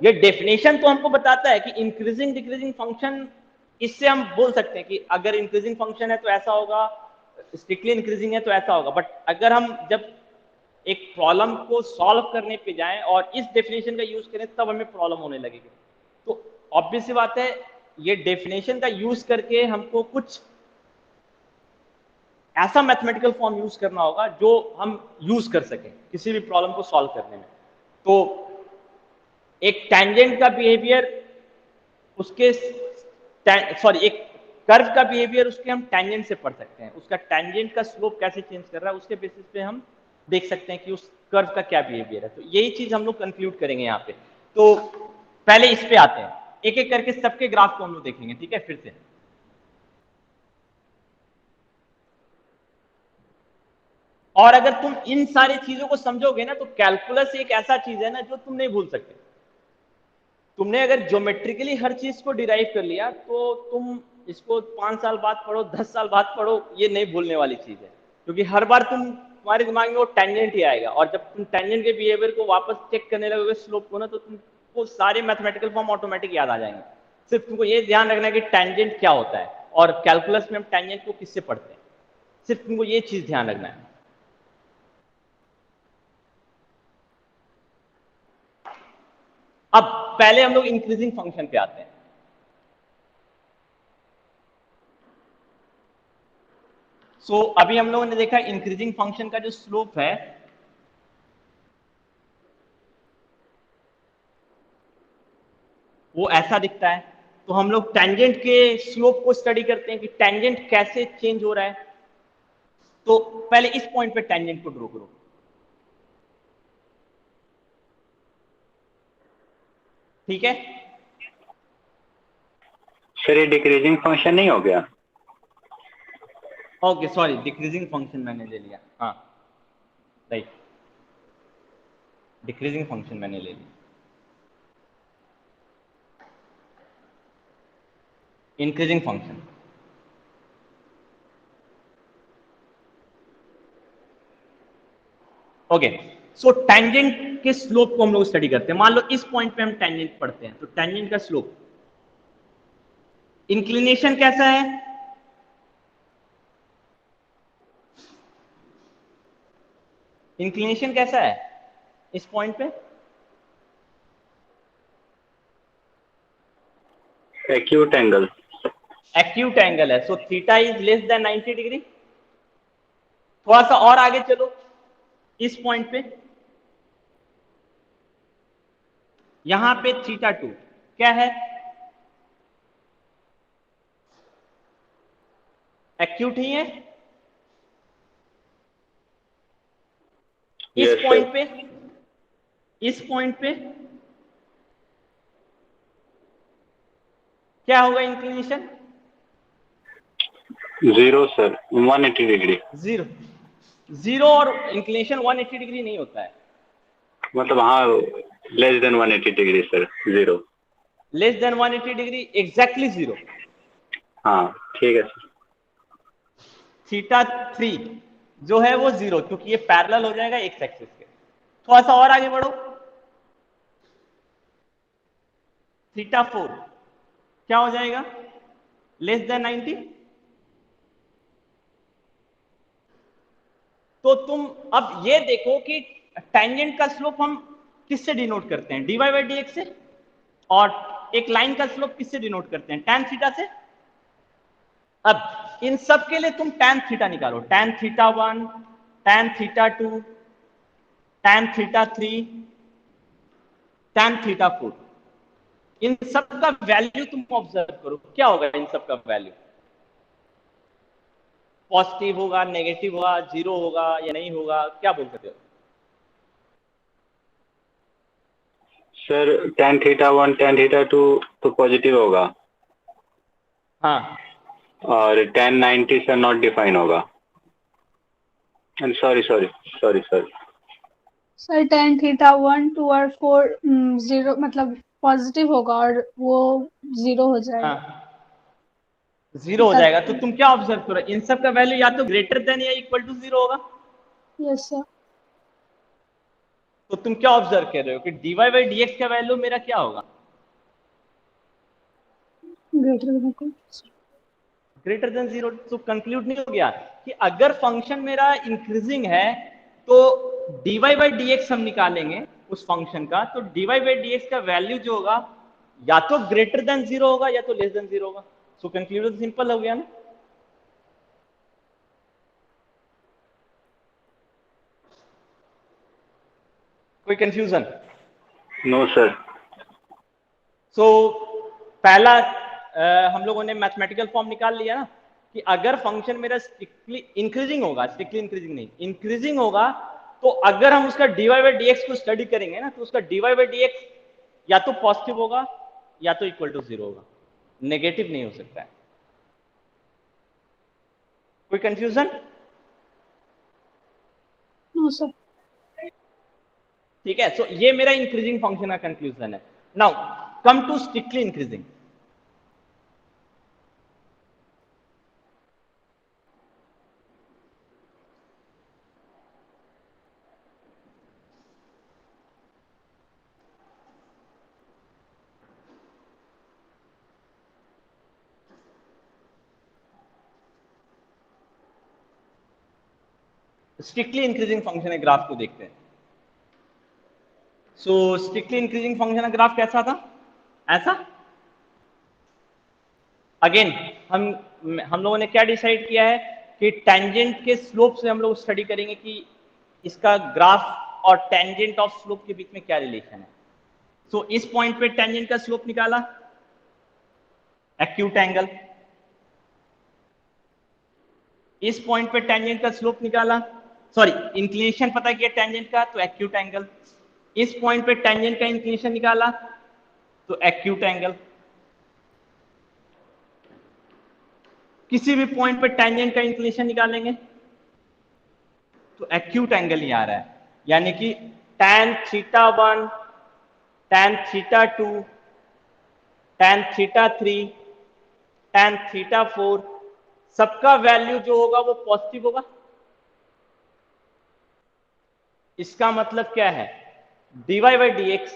ये डेफिनेशन तो हमको बताता है कि इंक्रीजिंग डिक्रीजिंग फंक्शन, इससे हम बोल सकते हैं कि अगर इंक्रीजिंग फंक्शन है तो ऐसा होगा, स्ट्रिक्टली इंक्रीजिंग है तो ऐसा होगा। बट अगर हम जब एक प्रॉब्लम को सॉल्व करने पे जाएं और इस डेफिनेशन का यूज करें तब हमें प्रॉब्लम होने लगेगी। तो ऑब्वियस सी बात है, ये डेफिनेशन का यूज करके हमको कुछ ऐसा मैथमेटिकल फॉर्म यूज करना होगा जो हम यूज कर सकें किसी भी प्रॉब्लम को सॉल्व करने में। तो एक टेंजेंट का बिहेवियर, उसके सॉरी एक कर्व का बिहेवियर उसके हम टेंजेंट से पढ़ सकते हैं, उसका टेंजेंट का स्लोप कैसे चेंज कर रहा है उसके बेसिस पे हम देख सकते हैं कि उस कर्व का क्या बिहेवियर है। तो यही चीज हम लोग कंक्लूड करेंगे यहाँ पे। तो पहले इस पे आते हैं, एक एक करके सबके ग्राफ को हम लोग देखेंगे, ठीक है। फिर से और अगर तुम इन सारी चीजों को समझोगे ना तो कैलकुलस एक ऐसा चीज है ना जो तुम नहीं भूल सकते। तुमने अगर ज्योमेट्रिकली हर चीज को डिराइव कर लिया तो तुम इसको 5 साल बाद पढ़ो, 10 साल बाद पढ़ो, ये नहीं भूलने वाली चीज है, क्योंकि हर बार तुम्हारे दिमाग में वो टेंजेंट ही आएगा। और जब तुम टेंजेंट के बिहेवियर को वापस चेक करने लगोगे स्लोप को ना, तो तुमको सारे मैथमेटिकल फॉर्म ऑटोमेटिक याद आ जाएंगे। सिर्फ तुमको ये ध्यान रखना है कि टेंजेंट क्या होता है और कैलकुलस में हम टेंजेंट को किससे पढ़ते हैं, सिर्फ तुमको ये चीज ध्यान रखना है। अब पहले हम लोग इंक्रीजिंग फंक्शन पे आते हैं। सो अभी हम लोगों ने देखा इंक्रीजिंग फंक्शन का जो स्लोप है वो ऐसा दिखता है। तो हम लोग टेंजेंट के स्लोप को स्टडी करते हैं कि टेंजेंट कैसे चेंज हो रहा है। तो पहले इस पॉइंट पे टेंजेंट को ड्रॉ करो, ठीक है। सर ये डिक्रीजिंग फंक्शन नहीं हो गया? ओके सॉरी, डिक्रीजिंग फंक्शन मैंने ले लिया, हाँ राइट, डिक्रीजिंग फंक्शन मैंने ले लिया। Increasing function, okay. So tangent के स्लोप को हम लोग स्टडी करते हैं। मान लो इस पॉइंट पे हम टेंजेंट पढ़ते हैं, तो टेंजेंट का स्लोप, इंक्लिनेशन कैसा है, इंक्लिनेशन कैसा है इस पॉइंट पे, एक्यूट एंगल, एक्यूट एंगल है। So theta is less than 90 degree. थोड़ा सा और आगे चलो, इस पॉइंट पे यहां पे θ2 क्या है, एक्यूट ही है। इस Yes, पॉइंट sir. पे, इस पॉइंट पे क्या होगा inclination, 0 sir, 180 degree. Zero. Zero और इंक्लिनेशन 180 डिग्री नहीं होता है, मतलब हाँ, less than 180 degree sir, 0। Less than 180 degree, exactly zero. हाँ ठीक है सर। θ3 जो है वो जीरो, क्योंकि ये पैरेलल हो जाएगा एक्स एक्सिस के। थोड़ा सा और आगे बढ़ो, θ4 क्या हो जाएगा, लेस देन 90। तो तुम अब ये देखो कि टेंजेंट का स्लोप हम किससे डिनोट करते हैं, dy बाई dx से, और एक लाइन का स्लोप किससे डिनोट करते हैं, tan थीटा से। अब इन सब के लिए तुम tan थीटा निकालो, tan theta 1, tan theta 2, tan theta 3, tan theta 4, इन सब का वैल्यू तुम ऑब्जर्व करो, क्या होगा इन सब का वैल्यू, पॉजिटिव होगा, नेगेटिव होगा, जीरो होगा या नहीं होगा, क्या बोल सकते हो? Sir tan theta 1 tan theta 2 तो पॉजिटिव होगा, हाँ, और tan 90 सर नॉट डिफाइन होगा। Sorry sorry sorry sorry sir tan theta 1 2 और 4 जीरो मतलब पॉजिटिव होगा और वो जीरो हो जाएगा। हाँ, जीरो हो जाएगा। तो तुम क्या ऑब्जर्व करो, इन सब का वैल्यू या तो ग्रेटर देन या इक्वल टू जीरो होगा। Yes sir. तो तुम क्या ऑब्जर्व कर रहे हो कि dy बाई dx का वैल्यू मेरा क्या होगा, greater than greater than zero. तो कंक्लूड नहीं हो गया कि अगर फंक्शन मेरा इंक्रीजिंग है तो dy बाई dx हम निकालेंगे उस फंक्शन का, तो dy बाई dx का वैल्यू जो होगा या तो ग्रेटर देन जीरो होगा या तो लेस देन जीरो होगा। सो कंक्लूजन सिंपल हो गया ना। कोई कंफ्यूजन? No sir. सो पहला हम लोगों ने मैथमेटिकल फॉर्म निकाल लिया ना कि अगर फंक्शन मेरा स्ट्रिक्टली इंक्रीजिंग होगा, स्ट्रिक्टली इंक्रीजिंग नहीं, इंक्रीजिंग होगा, तो अगर हम उसका dy बाई dx को स्टडी करेंगे ना तो उसका dy बाई dx या तो पॉजिटिव होगा या तो इक्वल टू जीरो होगा, नेगेटिव नहीं हो सकता है। कोई कंफ्यूजन? No sir. ठीक है, सो ये मेरा इंक्रीजिंग फंक्शन का कंक्लूजन है। Now come to strictly increasing. Strictly increasing function है, ग्राफ को देखते हैं। सो स्ट्रिक्टली इंक्रीजिंग फंक्शन का ग्राफ कैसा था, ऐसा। अगेन हम लोगों ने क्या डिसाइड किया है कि टेंजेंट के स्लोप से हम लोग स्टडी करेंगे कि इसका ग्राफ और टेंजेंट ऑफ स्लोप के बीच में क्या रिलेशन है। सो इस पॉइंट पे टेंजेंट का स्लोप निकाला, एक्यूट एंगल। इस पॉइंट पे टेंजेंट का स्लोप निकाला, सॉरी इंक्लिनेशन पता किया टेंजेंट का, तो एक्यूट एंगल। इस पॉइंट पे टेंजेंट का इंक्लिनेशन निकाला तो एक्यूट एंगल। किसी भी पॉइंट पे टेंजेंट का इंक्लिनेशन निकालेंगे तो एक्यूट एंगल ही आ रहा है, यानी कि tan theta 1, tan theta 2, tan theta 3, tan theta 4, सबका वैल्यू जो होगा वो पॉजिटिव होगा। इसका मतलब क्या है, dy बाई dx,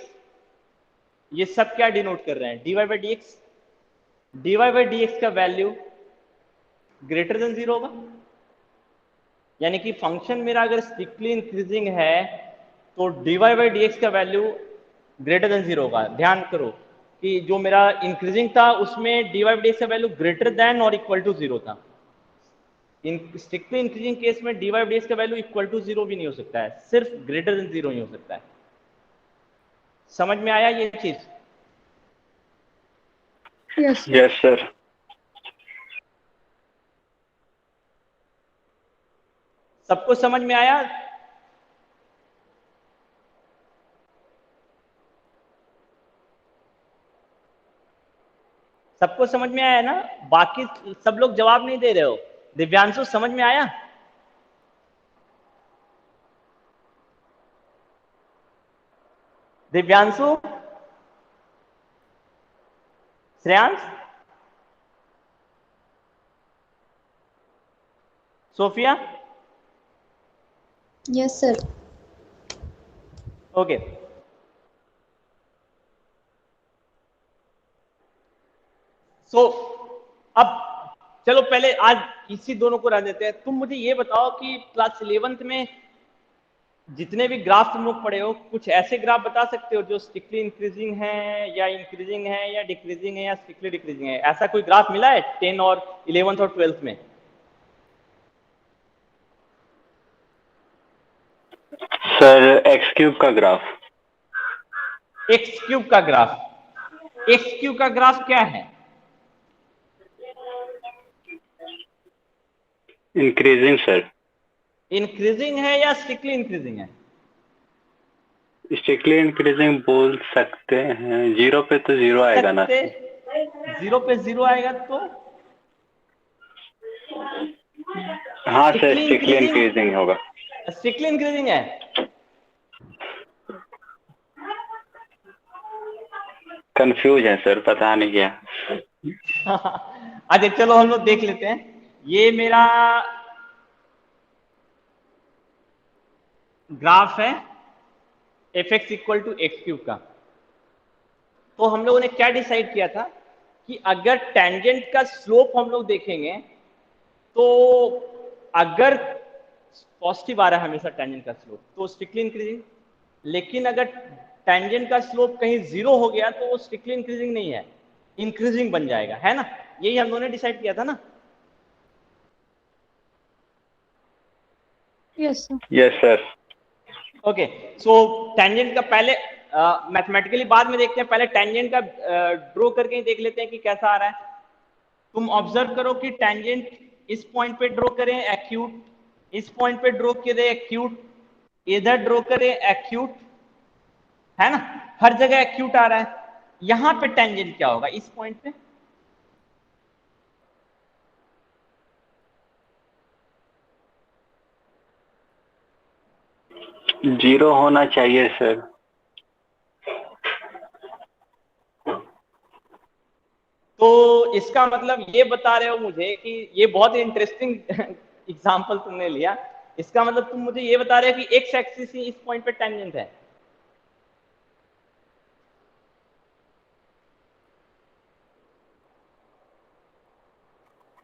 ये सब क्या डिनोट कर रहे हैं, dy by dx, dy by dx का वैल्यू ग्रेटर देन जीरो होगा। यानी कि फंक्शन मेरा अगर स्ट्रिक्टली इंक्रीजिंग है तो dy बाई dx का वैल्यू ग्रेटर देन जीरो होगा। ध्यान करो कि जो मेरा इंक्रीजिंग था उसमें dy बाई dx का वैल्यू ग्रेटर देन और इक्वल टू जीरो था। इन स्ट्रिक्टली इंक्रीजिंग केस में dy बाई dx का वैल्यू इक्वल टू जीरो भी नहीं हो सकता है, सिर्फ ग्रेटर देन जीरो ही हो सकता है। समझ में आया ये चीज? Yes yes sir. सबको समझ में आया? सबको समझ में आया ना? बाकी सब लोग जवाब नहीं दे रहे हो। दिव्यांशु समझ में आया? Divyanshu, Shreyansh, Sophia? Yes sir. Okay. So अब चलो पहले आज इसी दोनों को रह देते हैं। तुम मुझे ये बताओ कि क्लास 11th में जितने भी ग्राफ तुम लोग पढ़े हो, कुछ ऐसे ग्राफ बता सकते हो जो स्ट्रिक्टली इंक्रीजिंग है या इंक्रीजिंग है या डिक्रीजिंग है या स्ट्रिक्टली डिक्रीजिंग है? ऐसा कोई ग्राफ मिला है 10 और 11th और 12th में? सर एक्स क्यूब का ग्राफ। एक्स क्यूब का ग्राफ। एक्स क्यूब का ग्राफ क्या है? Increasing sir. इंक्रीजिंग है या स्ट्रिक्टली इंक्रीजिंग है? स्ट्रिक्टली इंक्रीजिंग बोल सकते हैं। 0 पे तो 0 आएगा ना। 0 पे 0 आएगा तो हाँ सर, स्ट्रिक्टली इंक्रीजिंग होगा। स्ट्रिक्टली इंक्रीजिंग है। कंफ्यूज है सर, पता नहीं क्या। अच्छा चलो हम लोग देख लेते हैं। ये मेरा ग्राफ है f x equal to x cube का। तो हम लोगों ने क्या डिसाइड किया था कि अगर टेंजेंट का स्लोप हम लोग देखेंगे तो अगर पॉजिटिव आ रहा है हमेशा टेंजेंट का स्लोप तो स्ट्रिक्टली इंक्रीजिंग, लेकिन अगर टेंजेंट का स्लोप कहीं 0 हो गया तो वो स्ट्रिक्टली इंक्रीजिंग नहीं है, इंक्रीजिंग बन जाएगा, है ना? यही हम लोगों ने डिसाइड किया था ना। Yes sir. Yes sir. Okay, so tangent का पहले मैथमेटिकली बाद में देखते हैं, पहले टेंजेंट का ड्रॉ करके ही देख लेते हैं कि कैसा आ रहा है। तुम ऑब्जर्व करो कि टेंजेंट इस पॉइंट पे ड्रॉ करें एक्यूट, इस पॉइंट पे ड्रॉ करें एक्यूट, इधर ड्रॉ करें एक्यूट, है ना? हर जगह एक्यूट आ रहा है। यहां पे टेंजेंट क्या होगा इस पॉइंट पे? जीरो होना चाहिए सर। तो इसका मतलब ये बता रहे हो मुझे कि ये बहुत इंटरेस्टिंग एग्जांपल तुमने लिया। इसका मतलब तुम मुझे ये बता रहे हो कि एक्स एक्सिस ही इस पॉइंट पे टेंजेंट है।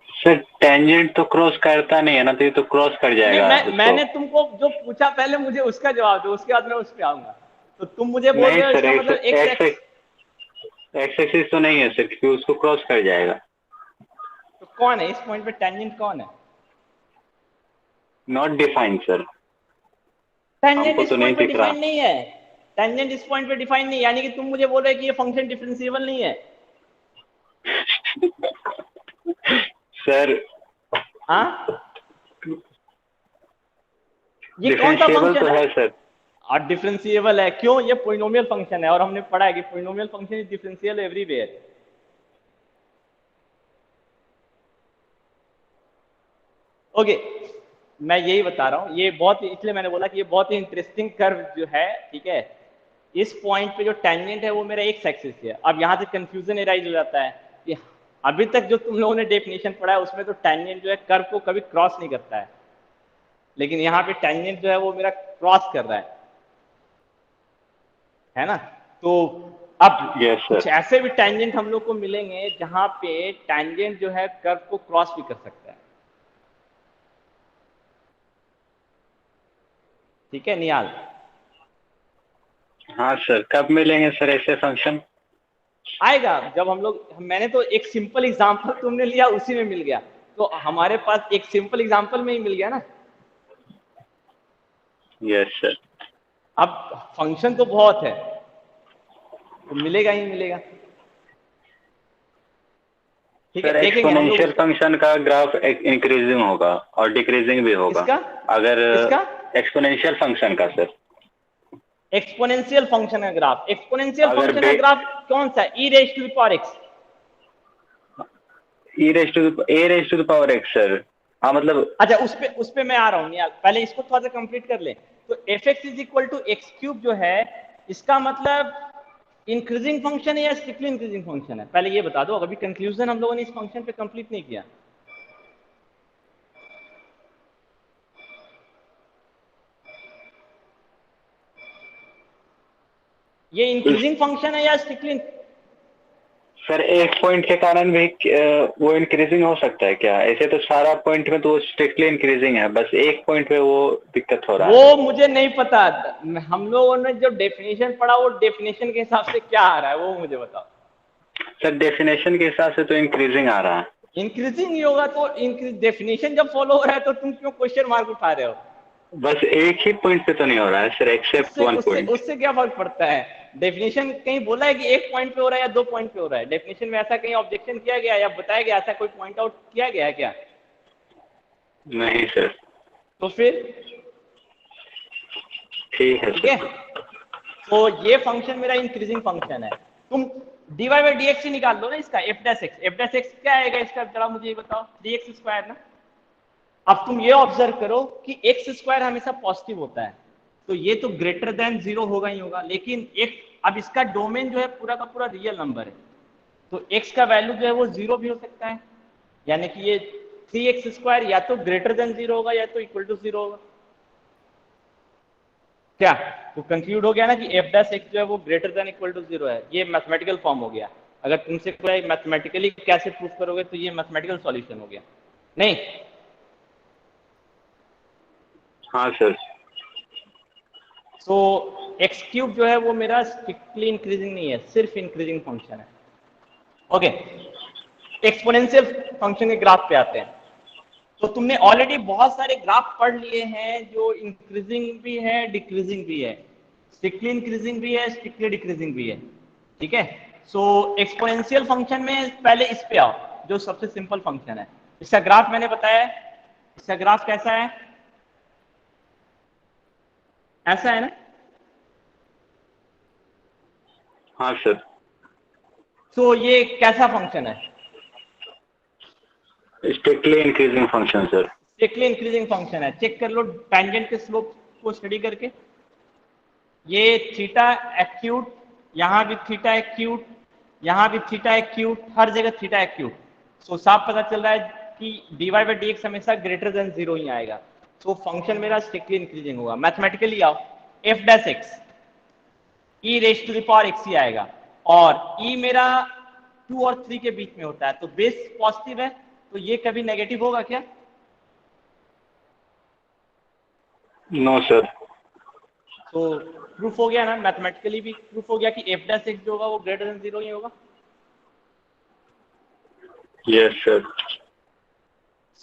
सर टेंजेंट तो क्रॉस करता नहीं है ना, तो ये तो क्रॉस कर जाएगा नहीं, उसको। मैंने तुमको जो पूछा पहले मुझे उसका जवाब दो, उसके बाद मैं उस पर आऊंगा। तो तुम मुझे बोल नहीं रहे हो सर, इसका मतलब एक्स एक्स, एक्स एक्सिस तो नहीं है सर, क्योंकि उसको क्रॉस कर जाएगा। तो कौन है इस पॉइंट पे टेंजेंट? कौन है? Not defined sir. टेंजेंट हमको इस तो नहीं पॉइंट पे दिख रहा। डिफाइन नहीं है। टेंजेंट इस पॉइंट पे डिफाइन नहीं, यानी कि तुम मुझे बोल रहे हो कि ये फंक्शन डिफरेंशिएबल नहीं है। सर हाँ, ये कौन सा डिफरेंशिएबल फंक्शन तो है? है सर। और डिफरेंशिएबल है क्यों? ये पोलिनोमियल फंक्शन है और हमने पढ़ा है कि polynomial function is differential everywhere. Okay, मैं यही बता रहा हूँ, ये बहुत ही, इसलिए मैंने बोला कि ये बहुत ही इंटरेस्टिंग कर्व जो है, ठीक है? इस पॉइंट पे जो टेंजेंट है वो मेरा एक्स एक्सिस है। अब यहाँ से कंफ्यूजन एराइज हो जाता है कि अभी तक जो तुम लोगों ने डेफिनेशन पढ़ा है उसमें तो टेंजेंट जो है कर्व को कभी क्रॉस नहीं करता है, लेकिन यहाँ पे टेंजेंट जो है वो मेरा क्रॉस कर रहा है ना? तो अब यस कुछ सर। ऐसे भी टेंजेंट हम लोग को मिलेंगे जहां पे टेंजेंट जो है कर्व को क्रॉस भी कर सकता है। ठीक है निहाल? हाँ सर, कब मिलेंगे सर ऐसे फंक्शन? आएगा जब हम लोग, मैंने तो एक सिंपल एग्जांपल तुमने लिया उसी में मिल गया, तो हमारे पास एक सिंपल एग्जांपल में ही मिल गया ना। Yes sir. अब फंक्शन तो बहुत है तो मिलेगा ही मिलेगा। ठीक है, सर देखेंगे हम लोग एक्सपोनेंशियल उसका। फंक्शन का ग्राफ इंक्रीजिंग होगा और डिक्रीजिंग भी होगा। इसका अगर इसका एक्सपोनेंशियल फंक्शन का सर, एक्सपोनेंशियल फंक्शन का ग्राफ, एक्सपोनेंशियल अगर फंक्शन का ग्राफ कौन सा? E raise to the power x, a raise to the power x sir. हाँ मतलब अच्छा उस पे मैं आ रहा हूँ यार, पहले इसको थोड़ा सा कंप्लीट कर ले। तो f x is equal to x cube जो है, इसका मतलब इंक्रीजिंग फंक्शन है या स्ट्रिक्टली इंक्रीजिंग फंक्शन है? पहले ये बता दो, अभी कंक्लूजन हम लोगों ने इस फंक्शन पे कंप्लीट नहीं किया। ये इंक्रीजिंग फंक्शन है या स्ट्रिक्टली? सर एक पॉइंट के कारण भी वो इंक्रीजिंग हो सकता है क्या? ऐसे तो सारा पॉइंट में तो वो स्ट्रिक्टली इंक्रीजिंग है, बस एक पॉइंट पे वो दिक्कत हो रहा है। वो मुझे नहीं पता, हम लोगों ने जो डेफिनेशन पढ़ा वो डेफिनेशन के हिसाब से क्या आ रहा है वो मुझे बताओ। सर डेफिनेशन के हिसाब से तो इंक्रीजिंग आ रहा है। इंक्रीजिंग नहीं होगा तो डेफिनेशन जब फॉलो हो रहा है तो तुम क्यों क्वेश्चन मार्क उठा रहे हो? बस एक ही पॉइंट पे तो नहीं हो रहा है सर, एक्सेप्ट उससे वन उससे पॉइंट। उससे क्या फर्क पड़ता है? डेफिनेशन कहीं बोला है कि एक पॉइंट पे हो रहा है या 2 पॉइंट पे हो रहा है? डेफिनेशन में ऐसा कहीं ऑब्जेक्शन किया गया या बताया गया, ऐसा कोई पॉइंट आउट किया गया है क्या? नहीं सर। तो फिर ठीक है ठीक है, सर। तो ये फंक्शन मेरा इंक्रीजिंग फंक्शन है। तुम dy बाई डी एक्स ही निकाल दो ना इसका, एफ डैश एक्स क्या आएगा इसका, जरा मुझे ये बताओ। 3x² ना। अब तुम ये ऑब्जर्व करो कि x² हमेशा पॉजिटिव होता है, तो ये तो ग्रेटर देन 0 होगा ही होगा, लेकिन एक अब इसका डोमेन जो है पूरा का पूरा रियल नंबर है, तो x का वैल्यू जो है वो 0 भी हो सकता है, यानी कि ये 3x² या तो ग्रेटर देन 0 होगा या तो इक्वल टू 0 होगा। क्या तो कंक्लूड हो गया ना कि एफ डैश एक्स जो है वो ग्रेटर देन इक्वल टू 0 है। ये मैथमेटिकल फॉर्म हो गया। अगर तुमसे कोई मैथमेटिकली कैसे प्रूव करोगे तो ये मैथमेटिकल सॉल्यूशन हो गया। नहीं, हाँ सर। तो एक्स क्यूब जो है वो मेरा स्ट्रिक्टली इंक्रीजिंग नहीं है, सिर्फ इंक्रीजिंग फंक्शन है। ओके, एक्सपोनेंशियल फंक्शन के ग्राफ पे आते हैं। तो तुमने ऑलरेडी बहुत सारे ग्राफ पढ़ लिए हैं जो इंक्रीजिंग भी है डिक्रीजिंग भी है, स्ट्रिक्टली इंक्रीजिंग भी है स्ट्रिक्टली डिक्रीजिंग भी है। ठीक है, सो एक्सपोनेंशियल फंक्शन में पहले इस पे आओ जो सबसे सिंपल फंक्शन है। इसका ग्राफ मैंने बताया है, इसका ग्राफ कैसा है? ऐसा है ना। हाँ सर। तो ये कैसा फंक्शन है? Strictly increasing function sir. Strictly increasing function है। चेक कर लो टेंजेंट के स्लोप को स्टडी करके। ये थीटा एक्यूट, यहां भी थीटा एक्यूट, यहां भी थीटा एक्यूट, हर जगह थीटा एक्यूट। सो साफ पता चल रहा है कि dy बाई डी एक्स हमेशा ग्रेटर देन 0 ही आएगा। तो फंक्शन मेरा स्ट्रिक्टली इंक्रीजिंग होगा। मैथमेटिकली आओ, f dash x e raise to the power x ही आएगा, और ई मेरा 2 और 3 के बीच में होता है, तो बेस पॉजिटिव है, तो ये कभी नेगेटिव होगा क्या? No sir. तो प्रूफ हो गया ना, मैथमेटिकली भी प्रूफ हो गया कि एफ डैश एक्स जो होगा वो ग्रेटर देन 0 ही होगा। Yes sir.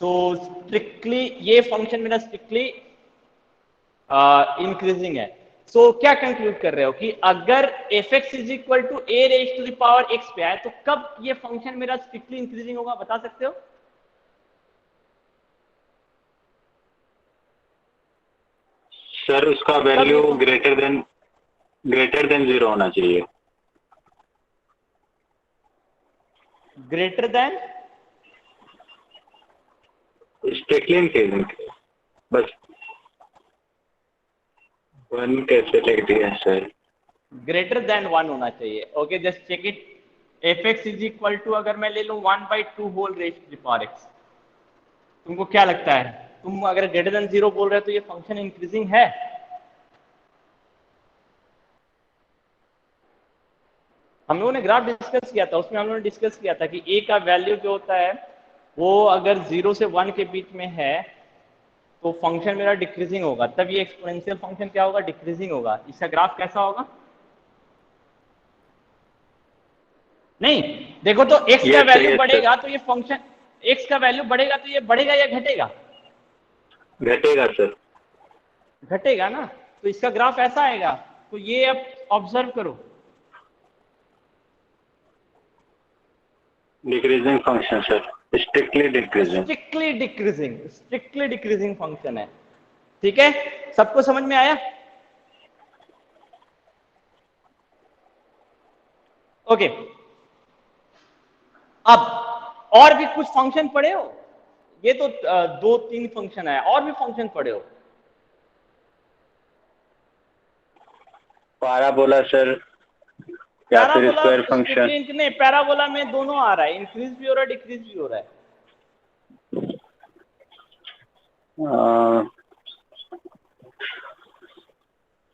सो स्ट्रिक्टली ये फंक्शन मेरा स्ट्रिक्टली इंक्रीजिंग है। सो क्या कंक्लूड कर रहे हो कि अगर f x is equal to a raise to the power x पे आए तो कब ये फंक्शन मेरा स्ट्रिक्टली इंक्रीजिंग होगा, बता सकते हो? सर उसका वैल्यू ग्रेटर देन 0 होना चाहिए। ग्रेटर देन स्ट्रिक्टली इंक्रीजिंग, बस 1 कैसे लिख दिया सर? ग्रेटर देन 1 होना चाहिए। Okay, just check it. F x is equal to अगर मैं ले लूं 1/2 whole raise to the power x, तुमको क्या लगता है? तुम अगर ग्रेटर देन 0 बोल रहे हो तो ये फंक्शन इंक्रीजिंग है? हम लोगों ने ग्राफ डिस्कस किया था, उसमें हम लोगों ने डिस्कस किया था कि ए का वैल्यू जो होता है वो अगर 0 से 1 के बीच में है तो फंक्शन मेरा डिक्रीजिंग होगा, तब ये एक्सपोनेंशियल फंक्शन क्या होगा? डिक्रीजिंग होगा। इसका ग्राफ कैसा होगा? नहीं, देखो तो x का वैल्यू बढ़ेगा तो ये फंक्शन, x का वैल्यू बढ़ेगा तो ये बढ़ेगा या घटेगा? घटेगा सर। घटेगा ना, तो इसका ग्राफ ऐसा आएगा। तो ये अब ऑब्जर्व करो, decreasing function sir, strictly decreasing. Strictly decreasing function है। ठीक है, सबको समझ में आया? ओके, अब और भी कुछ फंक्शन पढ़े हो? ये तो 2-3 फंक्शन है, और भी फंक्शन पढ़े हो? पैराबोला सर, या फिर स्क्वायर फंक्शन। नहीं, पैराबोला में दोनों आ रहा है, इंक्रीज भी हो रहा है डिक्रीज भी हो रहा है।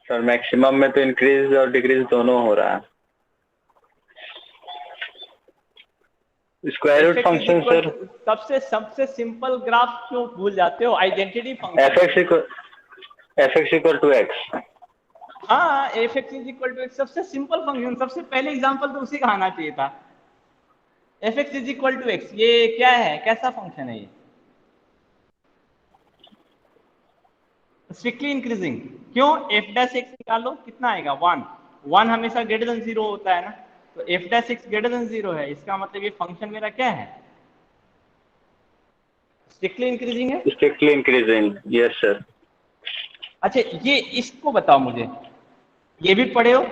सर मैक्सिमम में तो इंक्रीज और डिक्रीज दोनों हो रहा है। Square root fx is function equal sir, to- सबसे सबसे सिंपल ग्राफ क्यों भूल जाते हो? Identity function. F x equal to x. हाँ, fx is equal to x सबसे सिंपल फंक्शन, सबसे पहले एग्जांपल तो उसी का आना चाहिए था। fx is equal to x, ये क्या है, कैसा फंक्शन है ये? Strictly increasing. क्यों? f डैश एक्स निकालो, कितना आएगा? 1। 1 हमेशा ग्रेटर देन 0 होता है ना, तो f dash x greater than 0 है, इसका मतलब ये फंक्शन मेरा क्या है? स्ट्रिक्टली इंक्रीजिंग है। Strictly increasing, yes sir. अच्छा, ये इसको बताओ मुझे, ये भी पढ़े हो?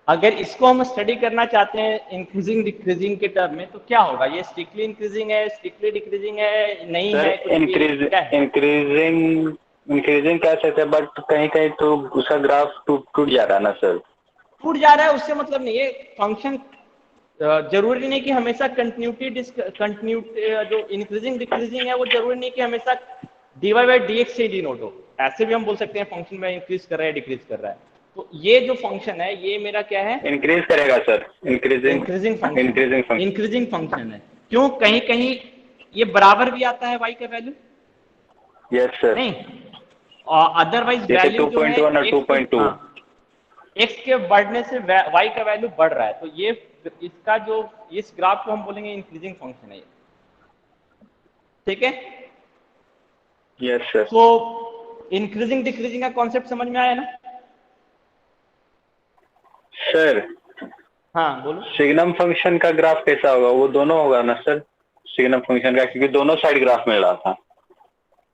अगर इसको हम स्टडी करना चाहते हैं इंक्रीजिंग डिक्रीजिंग के टर्म में, तो क्या होगा? ये स्ट्रिक्टली इंक्रीजिंग है, स्ट्रिक्टली डिक्रीजिंग है, नहीं सर है, कुछ भी क्या है? इंक्रीजिंग कह सकते हैं, बट कहीं कहीं तो उसका ग्राफ टूट जा रहा है ना सर। टूट जा रहा है उससे मतलब नहीं है, फंक्शन जरूरी नहीं कि हमेशा कंटिन्यूटी जो इंक्रीजिंग डिक्रीजिंग है वो जरूरी नहीं कि हमेशा डीवाई बाई डी एक्स से डिनोट हो। ऐसे भी हम बोल सकते हैं फंक्शन में इंक्रीज कर रहा है, डिक्रीज कर रहा है। तो ये जो फंक्शन है ये मेरा क्या है? इंक्रीज करेगा sir, increasing function. Increasing function. Increasing function है। क्यों? कहीं कहीं ये बराबर भी आता है y का वैल्यू, यस सर। नहीं, और अदरवाइज जैसे वैल्यू जो है 2.1 और 2.2। x के बढ़ने से y का वैल्यू बढ़ रहा है, तो ये इसका जो इस ग्राफ को हम बोलेंगे इंक्रीजिंग फंक्शन है ये। ठीक है, यस सर। तो इंक्रीजिंग डिक्रीजिंग का कॉन्सेप्ट समझ में आया ना? सर हाँ बोलो। सिग्नम फंक्शन का ग्राफ कैसा होगा? वो दोनों होगा ना सर, सिग्नम फंक्शन का, क्योंकि दोनों साइड ग्राफ मिल रहा था।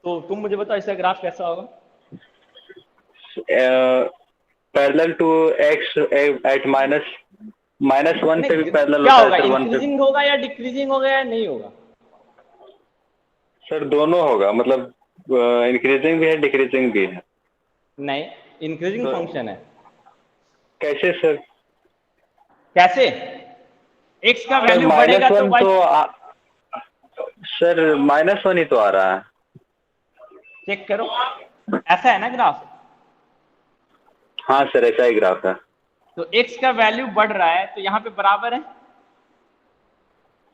तो तुम मुझे बताओ इसका ग्राफ कैसा होगा? पैरेलल टू एक्स एट -1 पे भी पैरेलल क्या होता होगा? है सर, 1 पे। इंक्रीजिंग होगा या डिक्रीजिंग होगा या नहीं होगा? सर दोनों होगा, मतलब इंक्रीजिंग भी है, डिक्रीजिंग भी है। नहीं, इंक्रीजिंग तो फंक्शन है। कैसे सर? कैसे? x का सर वैल्यू बढ़ेगा तो -1 y। तो सर -1 ही तो आ रहा है। चेक करो, ऐसा है ना ग्राफ? हाँ सर, ऐसा ही ग्राफ है। तो x का वैल्यू बढ़ रहा है तो यहाँ पे बराबर है।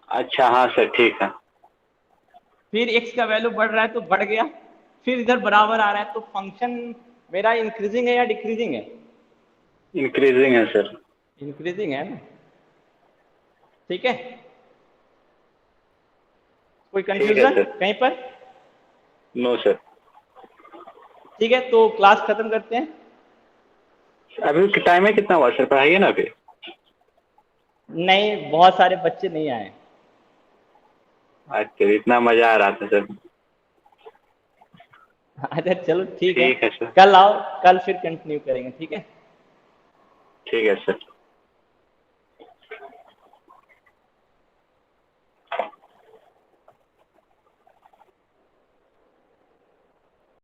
अच्छा हाँ सर, ठीक है। फिर x का वैल्यू बढ़ रहा है तो बढ़ गया, फिर इधर बराबर आ रहा है, तो फंक्शन मेरा इंक्रीजिंग है या डिक्रीजिंग है? इंक्रीजिंग है सर। इंक्रीजिंग है ना। ठीक है, कोई कंफ्यूजन सर। कहीं पर? No sir. ठीक है, तो क्लास खत्म करते हैं। अभी टाइम है कितना हुआ सर? पढ़ाइए ना अभी। नहीं, बहुत सारे बच्चे नहीं आए। अच्छा, इतना मजा आ रहा था सर। अच्छा चलो ठीक ठीक है सर। कल आओ, कल फिर कंटिन्यू करेंगे। ठीक है। ठीक है सर।